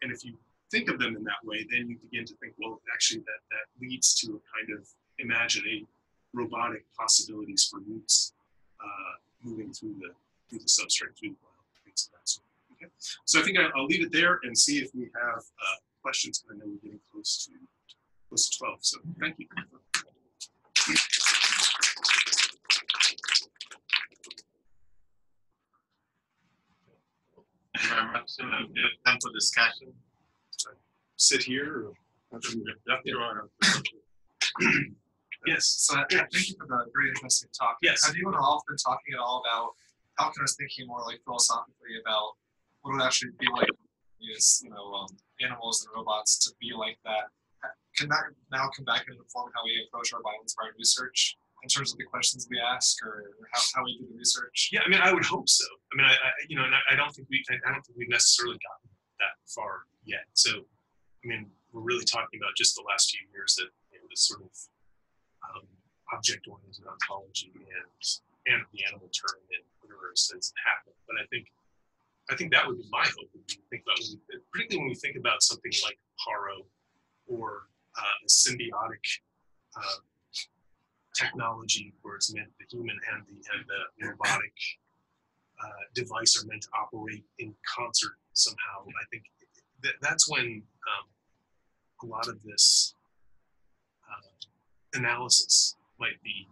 And if you think of them in that way, then you begin to think, well, actually that leads to a kind of imagining robotic possibilities for roots moving through the substrate, through the plant, things of that sort. Okay. So I think I'll leave it there and see if we have questions. I know we're getting close to 12. So thank you. Thank you very much. We have time for discussion. Sit here. Or yes. So thank you for the very interesting talk. Yes. Have you and Rolf been talking at all about how can I was thinking more like philosophically about what it would actually be like is, animals and robots to be like that? Can that now come back and inform how we approach our bio-inspired research in terms of the questions we ask or how we do the research? Yeah, I mean, I would hope so. I mean, I don't think we've necessarily gotten that far yet. So, I mean, we're really talking about just the last few years that this sort of object-oriented ontology and the animal term and whatever has happened. But I think that would be my hope. When we think about, particularly when we think about something like Haro or a symbiotic technology, where it's meant the human and the robotic device are meant to operate in concert somehow. I think that's when a lot of this analysis might be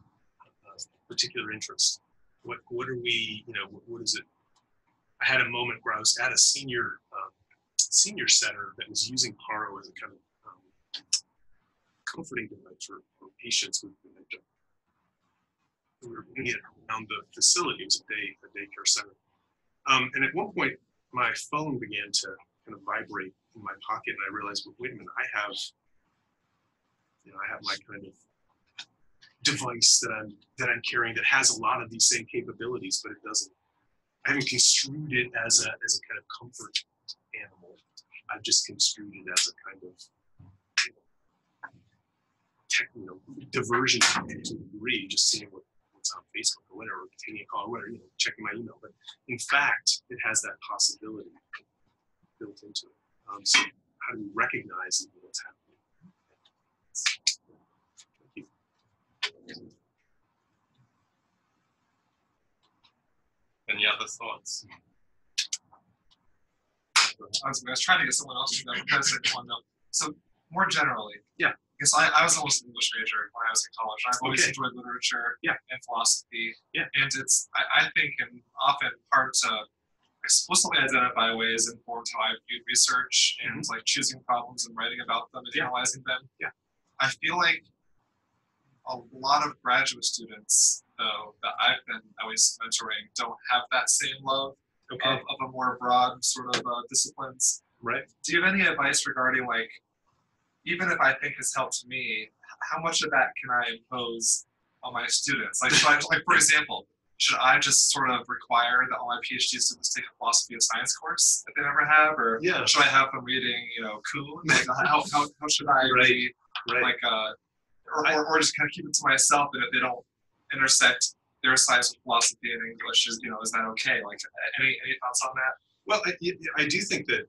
of particular interest. What are we, what is it? I had a moment where I was at a senior center that was using Haro as a kind of comforting device for patients with dementia. We were bringing it around the facility. It was a daycare center. And at one point, my phone began to kind of vibrate in my pocket, and I realized, well, wait a minute, I have my kind of device that I'm carrying that has a lot of these same capabilities, but it doesn't. I haven't construed it as a kind of comfort animal. I've just construed it as a kind of diversion to a degree, just seeing what's on Facebook or whatever, taking a call or whatever, checking my email. But in fact, it has that possibility built into it. So how do we recognize what's happening? Thank you. Any other thoughts? I was trying to get someone else to know because I want to know. So more generally, Yeah. Because I was almost an English major when I was in college. I've always enjoyed literature and philosophy. Yeah. And it's I think and often hard to explicitly identify ways informed how I viewed research and like choosing problems and writing about them and analyzing them. Yeah. I feel like a lot of graduate students, though, that I've been always mentoring don't have that same love of a more broad sort of disciplines. Right. Do you have any advice regarding, like, even if I think it's helped me, how much of that can I impose on my students? Like, for example, should I just sort of require that all my PhD students take a philosophy of science course if they never have, or should I have them reading, Kuhn? Like, how should I be, like, or just kind of keep it to myself, and if they don't intersect their science with philosophy and English, is that okay? Like, any thoughts on that? Well, I do think that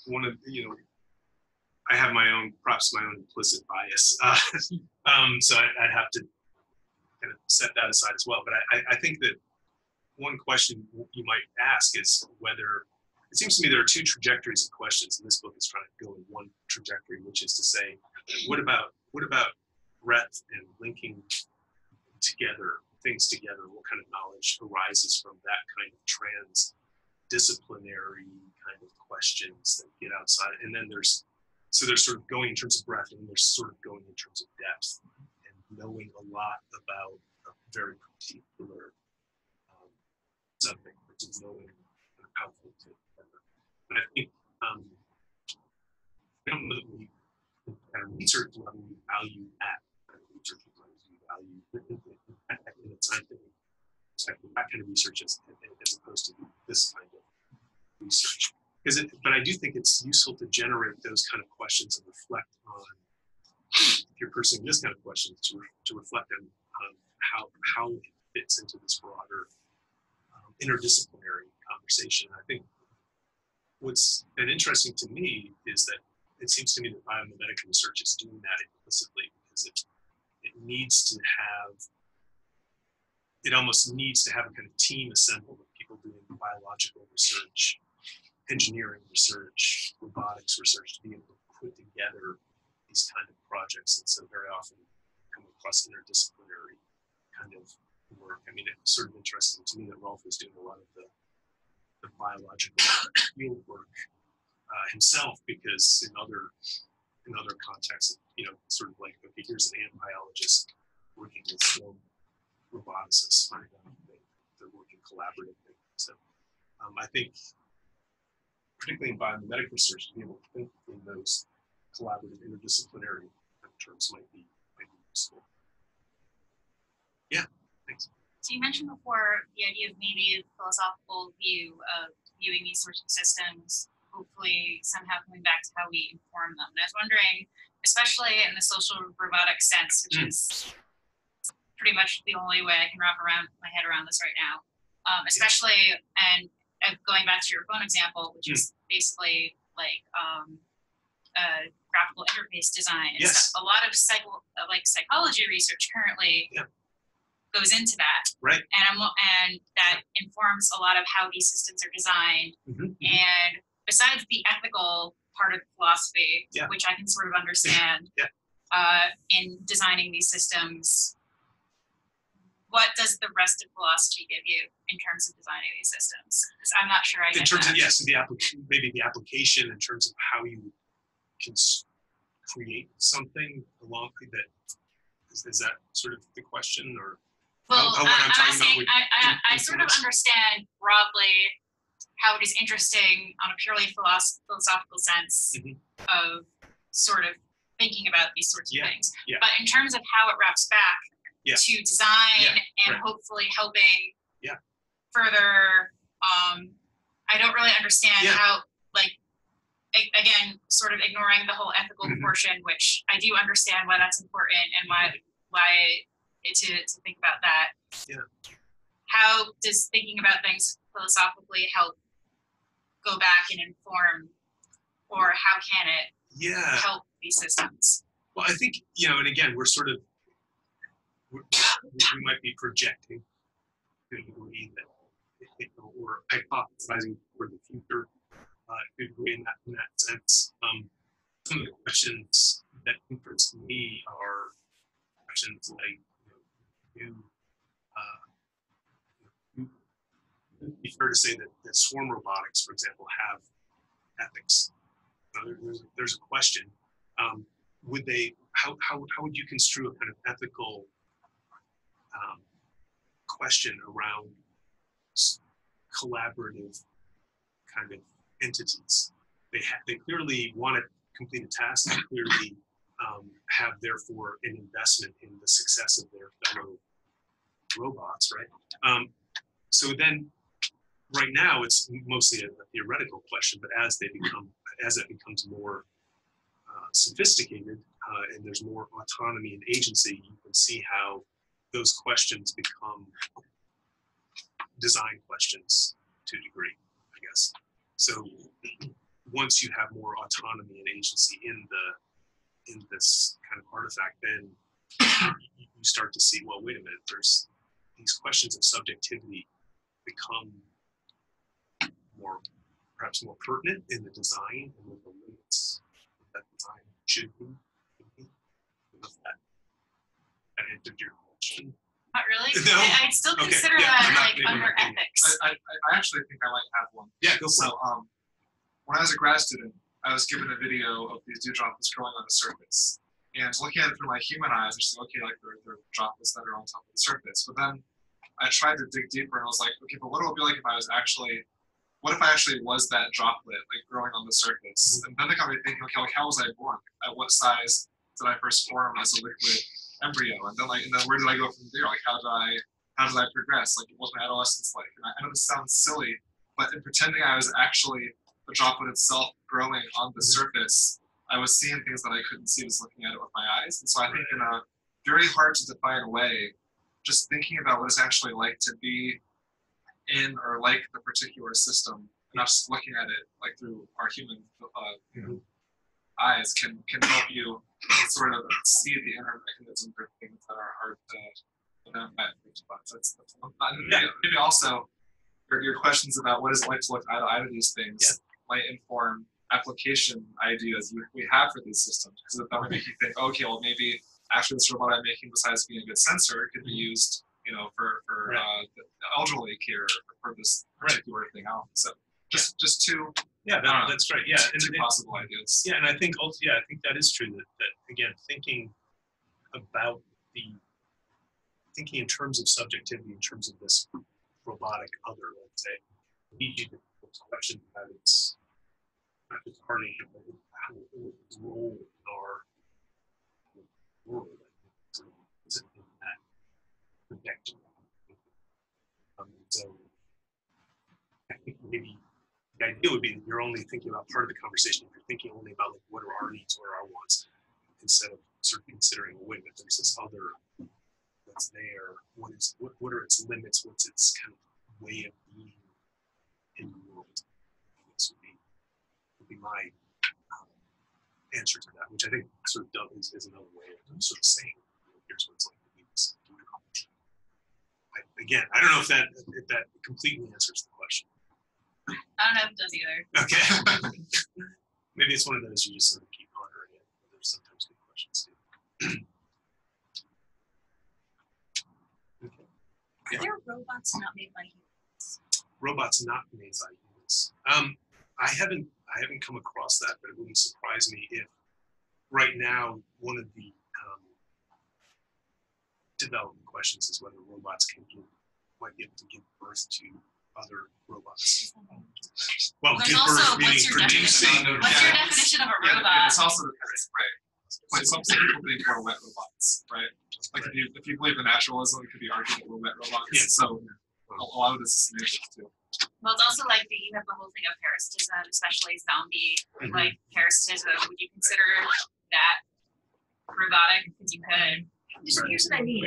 one of I have my own implicit bias, so I'd have to kind of set that aside as well. But I think that one question you might ask is whether, it seems to me there are two trajectories of questions, and this book is trying to go in one trajectory, which is to say, what about breadth and linking together things together? What kind of knowledge arises from that kind of transdisciplinary kind of questions that get outside? And then there's sort of going in terms of breadth, and there's sort of going in terms of depth and knowing a lot about a very particular subject, which is knowing how to put it together. And I think I don't know that we kind of research level we value that kind of research level we value in a scientific perspective, that kind of research as opposed to this kind of research. But I do think it's useful to generate those kind of questions and reflect on, if you're pursuing this kind of questions, to reflect on how it fits into this broader interdisciplinary conversation. I think what's been interesting to me is that it seems to me that biomimetic research is doing that implicitly, because it almost needs to have a kind of team assembled of people doing biological research, engineering research, robotics research, to be able to put together these kind of projects. And so very often come across interdisciplinary kind of work. I mean, it's sort of interesting to me that Rolf was doing a lot of the biological field work himself, because in other contexts, sort of like, okay, here's an ant biologist working with some roboticists, they're working collaboratively. So I think, particularly in biomimicry research, to be able to think in those collaborative interdisciplinary terms might be useful. Yeah, thanks. So you mentioned before the idea of maybe a philosophical view of viewing these sorts of systems, hopefully somehow coming back to how we inform them. And I was wondering, especially in the social robotics sense, which is pretty much the only way I can wrap my head around this right now, especially, and going back to your phone example, which is basically like graphical interface design. And Yes. stuff. A lot of psychology research currently goes into that, right? And that informs a lot of how these systems are designed. And besides the ethical part of philosophy, which I can sort of understand, in designing these systems, what does the rest of philosophy give you in terms of designing these systems? Because I'm not sure I get in terms that. of maybe the application in terms of how you can create something along that. Is that sort of the question, or? Well, what I'm talking saying, about I sort of understand broadly how it is interesting on a purely philosophical sense of sort of thinking about these sorts of things. But in terms of how it wraps back to design and hopefully helping further, I don't really understand how, like, again, sort of ignoring the whole ethical portion, which I do understand why that's important and why to think about that. How does thinking about things philosophically help go back and inform, or how can it help these systems? Well, I think, and again, we're sort of, we might be projecting to a degree that, or hypothesizing for the future to a degree in that sense. Some of the questions that interest me are questions like, it'd be fair to say that swarm robotics, for example, have ethics. There's a question. Would they? How would you construe a kind of ethical question around collaborative kind of entities? They clearly want to complete a task. They clearly have therefore an investment in the success of their fellow robots, right? So then, right now, it's mostly a theoretical question, but as it becomes more sophisticated and there's more autonomy and agency, you can see how those questions become design questions to a degree, I guess. So once you have more autonomy and agency in this kind of artifact, then you start to see, well, wait a minute, there's these questions of subjectivity become perhaps more pertinent in the design and with the limits that design should be. if that answered your question. Not really. No? I'd still Okay, consider yeah, that I'm not- like maybe I'm under not getting it. ethics. I actually think I might have one. Yeah, go for it. When I was a grad student, I was given a video of these dew droplets growing on the surface. And looking at it through my human eyes, I said, okay, like they're droplets that are on top of the surface. But then I tried to dig deeper and I was like, okay, but what it would be like if I was actually, what if I actually was that droplet, like growing on the surface? And then it got me thinking, okay, like how was I born? At what size did I first form as a liquid embryo? And then where did I go from there? Like how did I progress? Like what was my adolescence like? And I know this sounds silly, but in pretending I was actually the droplet itself growing on the surface, I was seeing things that I couldn't see just looking at it with my eyes. And so I think in a very hard to define way, just thinking about what it's actually like to be in or like the particular system, not just looking at it like through our human eyes can help you sort of see the inner mechanisms or things that are hard to identify. That's maybe also your questions about what is it like to look eye to eye to these things might inform application ideas we have for these systems, because that would make you think, okay, well maybe actually this robot I'm making, besides being a good sensor, could be used, for the elderly care for this particular thing out. So just two. Yeah, that's right. Yeah, two possible ideas. Yeah, and I think also, I think that is true. That again, thinking in terms of subjectivity, in terms of this robotic other, let's say, leads you to the question that it's not just hardening, but how its role in our world is in that projection. So I think maybe the idea would be that you're only thinking about part of the conversation. If you're thinking only about like what are our needs, what are our wants, instead of sort of considering, wait a minute, there's this other that's there. What are its limits? What's its kind of way of being in the world? This would be my answer to that, which I think sort of is another way of sort of saying, here's what it's like to be this. Again, I don't know if that completely answers the question. I don't know if it does either. Okay. Maybe it's one of those you just sort of keep pondering it. There's sometimes good questions too. Okay. Are there robots not made by humans? Robots not made by humans. I haven't come across that, but it wouldn't surprise me if right now one of the development questions is whether robots might be able to give birth to other robots. Well, There's give also, birth meaning producing. what's your definition of a robot? It's also right. Like some people think we're wet robots, right? Like if you believe in naturalism, it could be argued that we're wet robots. Yeah. So a lot of this is semantics too. Well, it's also like you have the whole thing of parasitism, especially zombie like parasitism. Would you consider that robotic? Because you could. Here's what I mean.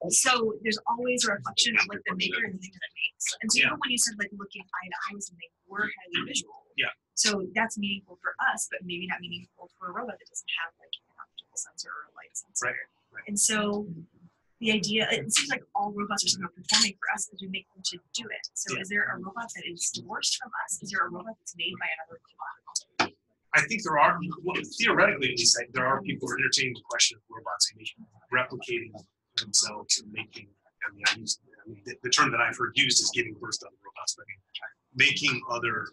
So there's always a reflection of like the maker and the thing that it makes. And so even when you said like looking eye to eye with something, we're highly visual. Yeah. So that's meaningful for us, but maybe not meaningful for a robot that doesn't have like an optical sensor or a light sensor. Right. And so the idea, it seems like all robots are somehow performing for us because we make them to do it. So is there a robot that is divorced from us? Is there a robot that's made by another robot? I think there are, well, theoretically at least, there are people who are entertaining the question of robots replicating themselves and making, the term that I've heard used is giving birth to other robots, but making other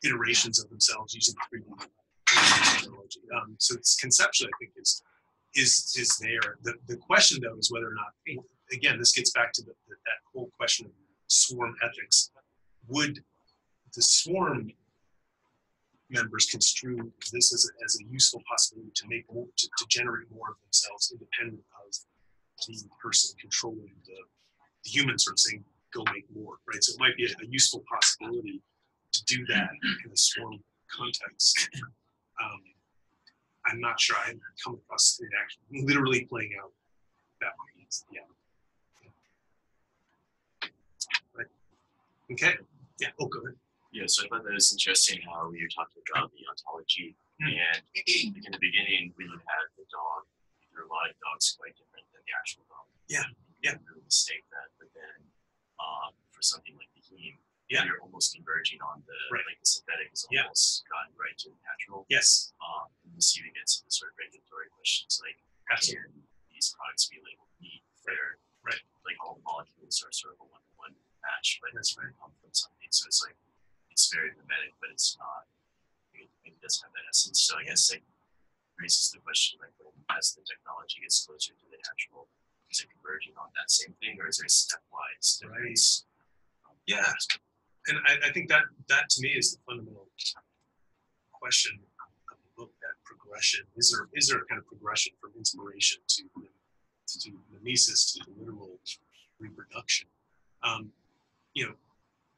iterations of themselves using 3D technology. So it's conceptually, I think, is there. The question, though, is whether or not, again, this gets back to that whole question of swarm ethics. Would the swarm members construe this as a useful possibility to make more, to generate more of themselves independent of the person controlling the human, sort of saying, go make more, right? So it might be a useful possibility to do that in a swarm context. I'm not sure I haven't come across it actually literally playing out that way. Yeah. Right. Okay. Yeah. Oh, go ahead. Yeah, so I thought that was interesting how you talked about the ontology, and in the beginning when you had the dog, the robotic dog's quite different than the actual dog. Yeah, you can really mistake that, but then for something like the heme, you're almost converging on the like the synthetic is almost gotten right to the natural. Yes. And this you get some sort of regulatory questions like, can these products be labeled meat, where like all molecules are sort of a one-to-one match, but it's very come from something. So it's like, it's very mimetic, but it's not, it doesn't have that essence. So I guess like raises the question, like, as the technology gets closer to the natural, is it converging on that same thing, or is there stepwise difference? Yeah, and I think that to me is the fundamental question of the book. That progression, is there a kind of progression from inspiration to mimesis to literal reproduction? You know,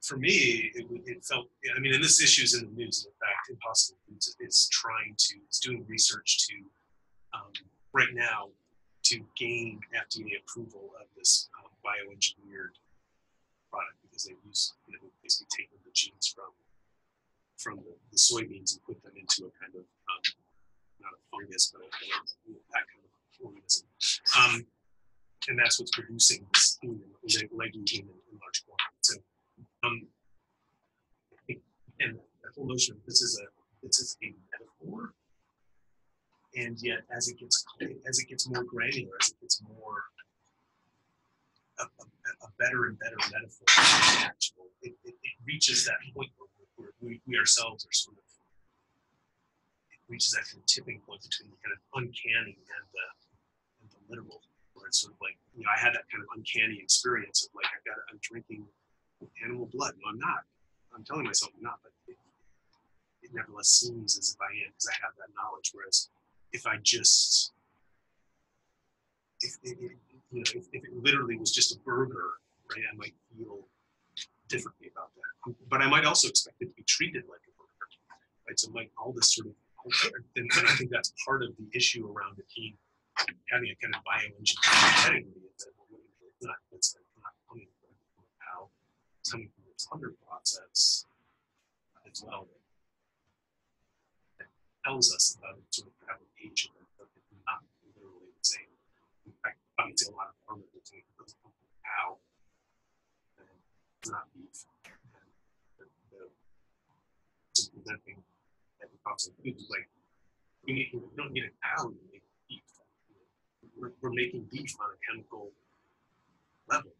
for me, it felt. I mean, and this issue is in the news. In fact, Impossible Foods is doing research to right now to gain FDA approval of this bioengineered product, because they've basically taken the genes from the soybeans and put them into a kind of not a fungus, but that kind of organism, and that's what's producing this legume in large quantities. So, and the whole notion of this is a metaphor, and yet as it gets more granular, as it gets more a better and better metaphor, actual, it reaches that point where we ourselves are sort of, it reaches that kind of tipping point between the kind of uncanny and the literal, where it's sort of like, you know, I had that kind of uncanny experience of like, I'm drinking animal blood. No, I'm not. I'm telling myself I'm not, but it nevertheless seems as if I am, because I have that knowledge. Whereas if I just, if it literally was just a burger, right, I might feel differently about that. But I might also expect it to be treated like a burger, right? So all this sort of, and I think that's part of the issue around it being having a kind of bioengineering pedigree. It's not coming from how it's coming from this other process as well. That tells us about it, sort of have a page of it, but it's not literally the same. In fact, I would say a lot of farmers would say it doesn't come from a cow, and it's not beef. And just presenting that the cost of food is like, you don't need a cow to make beef. We're making beef on a chemical level.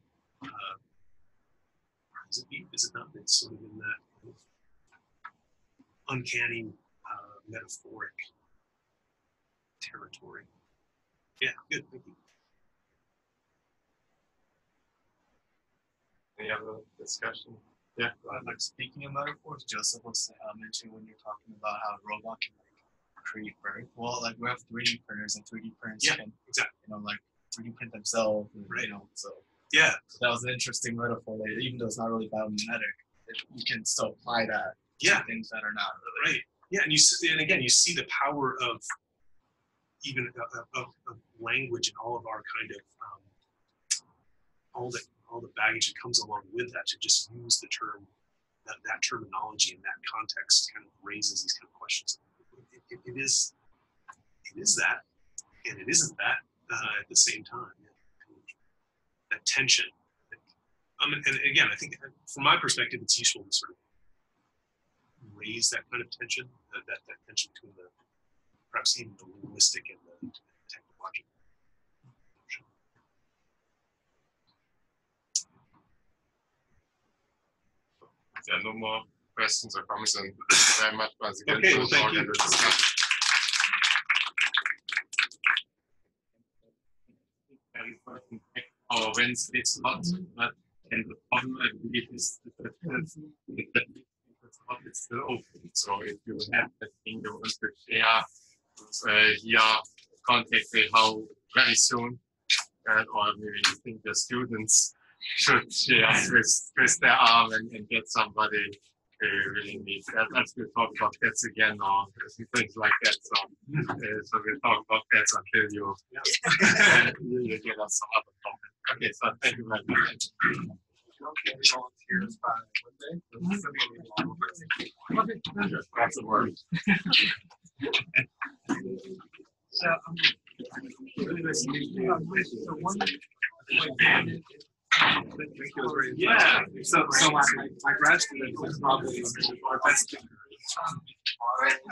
Is it beef? Is it not? It's sort of in that kind of uncanny, metaphoric territory. Yeah, good. Thank you. Any other discussion? Yeah. Like speaking of metaphors, Joseph was mentioning when you're talking about how a robot can like create birth. Well, like we have 3D printers, and 3D printers can, exactly, you know, like 3D print themselves, and, right? You know, so yeah, so that was an interesting metaphor. Like, even though it's not really biomimetic, you can still apply that to things that are not really right. Yeah, and again, you see the power of even of language and all of our kind of all the baggage that comes along with that, to just use the term, that terminology in that context kind of raises these kind of questions. It is that, and it isn't that at the same time. That tension. And again, I think from my perspective, it's useful to sort of raise that kind of tension, that tension between the, perhaps even the linguistic and the technological. If there are no more questions or comments, and thank you very much once again. Okay, well, thank you. Our Wednesday slot, but and the problem I believe is that the slot is still open. So if you have that thing you want to share here, contact me how very soon, or maybe you think the students should share twist their arm and get somebody who really needs that. Let's talk about pets again, or things like that. So we'll talk about pets until you get us some other topic. Okay, so thank you very much. volunteers by Monday. That's a word. So yeah. So my grad student was probably our best.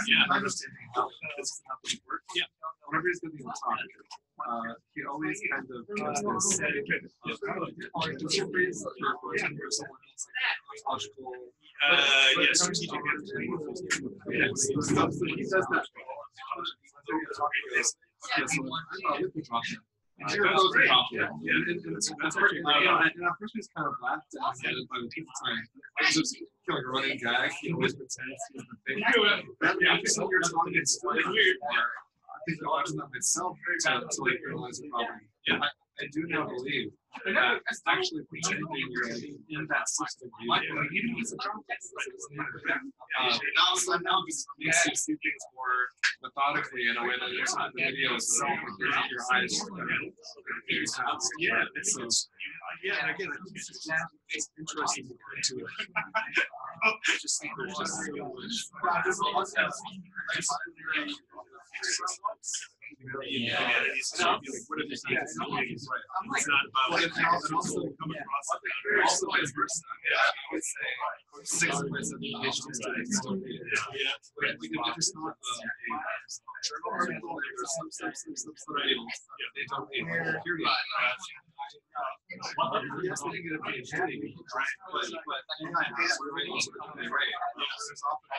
Yeah. Understanding how this works. Yeah. whenever he's giving a talk, he always kind of does this ontological. Strategic. Yes, he does that. And at first he's kind of laughed at, but at the time, it's just like a running gag. He always pretends he's the thing. So you're talking, it's like weird. I think I'm watching that myself to like realize the problem. I do now believe that actually pretending you're in that system, now just makes you see things more methodically in a way that it's not the video itself, because your eyes and again, it's interesting to get into it. Just think there's just so much. Humanities. What if it's not about also coming across also vice versa. I would say 6 points of education studies. We can just not journal article, there's some subtitles. They don't period. Yes, they get a PhD, right? But there's often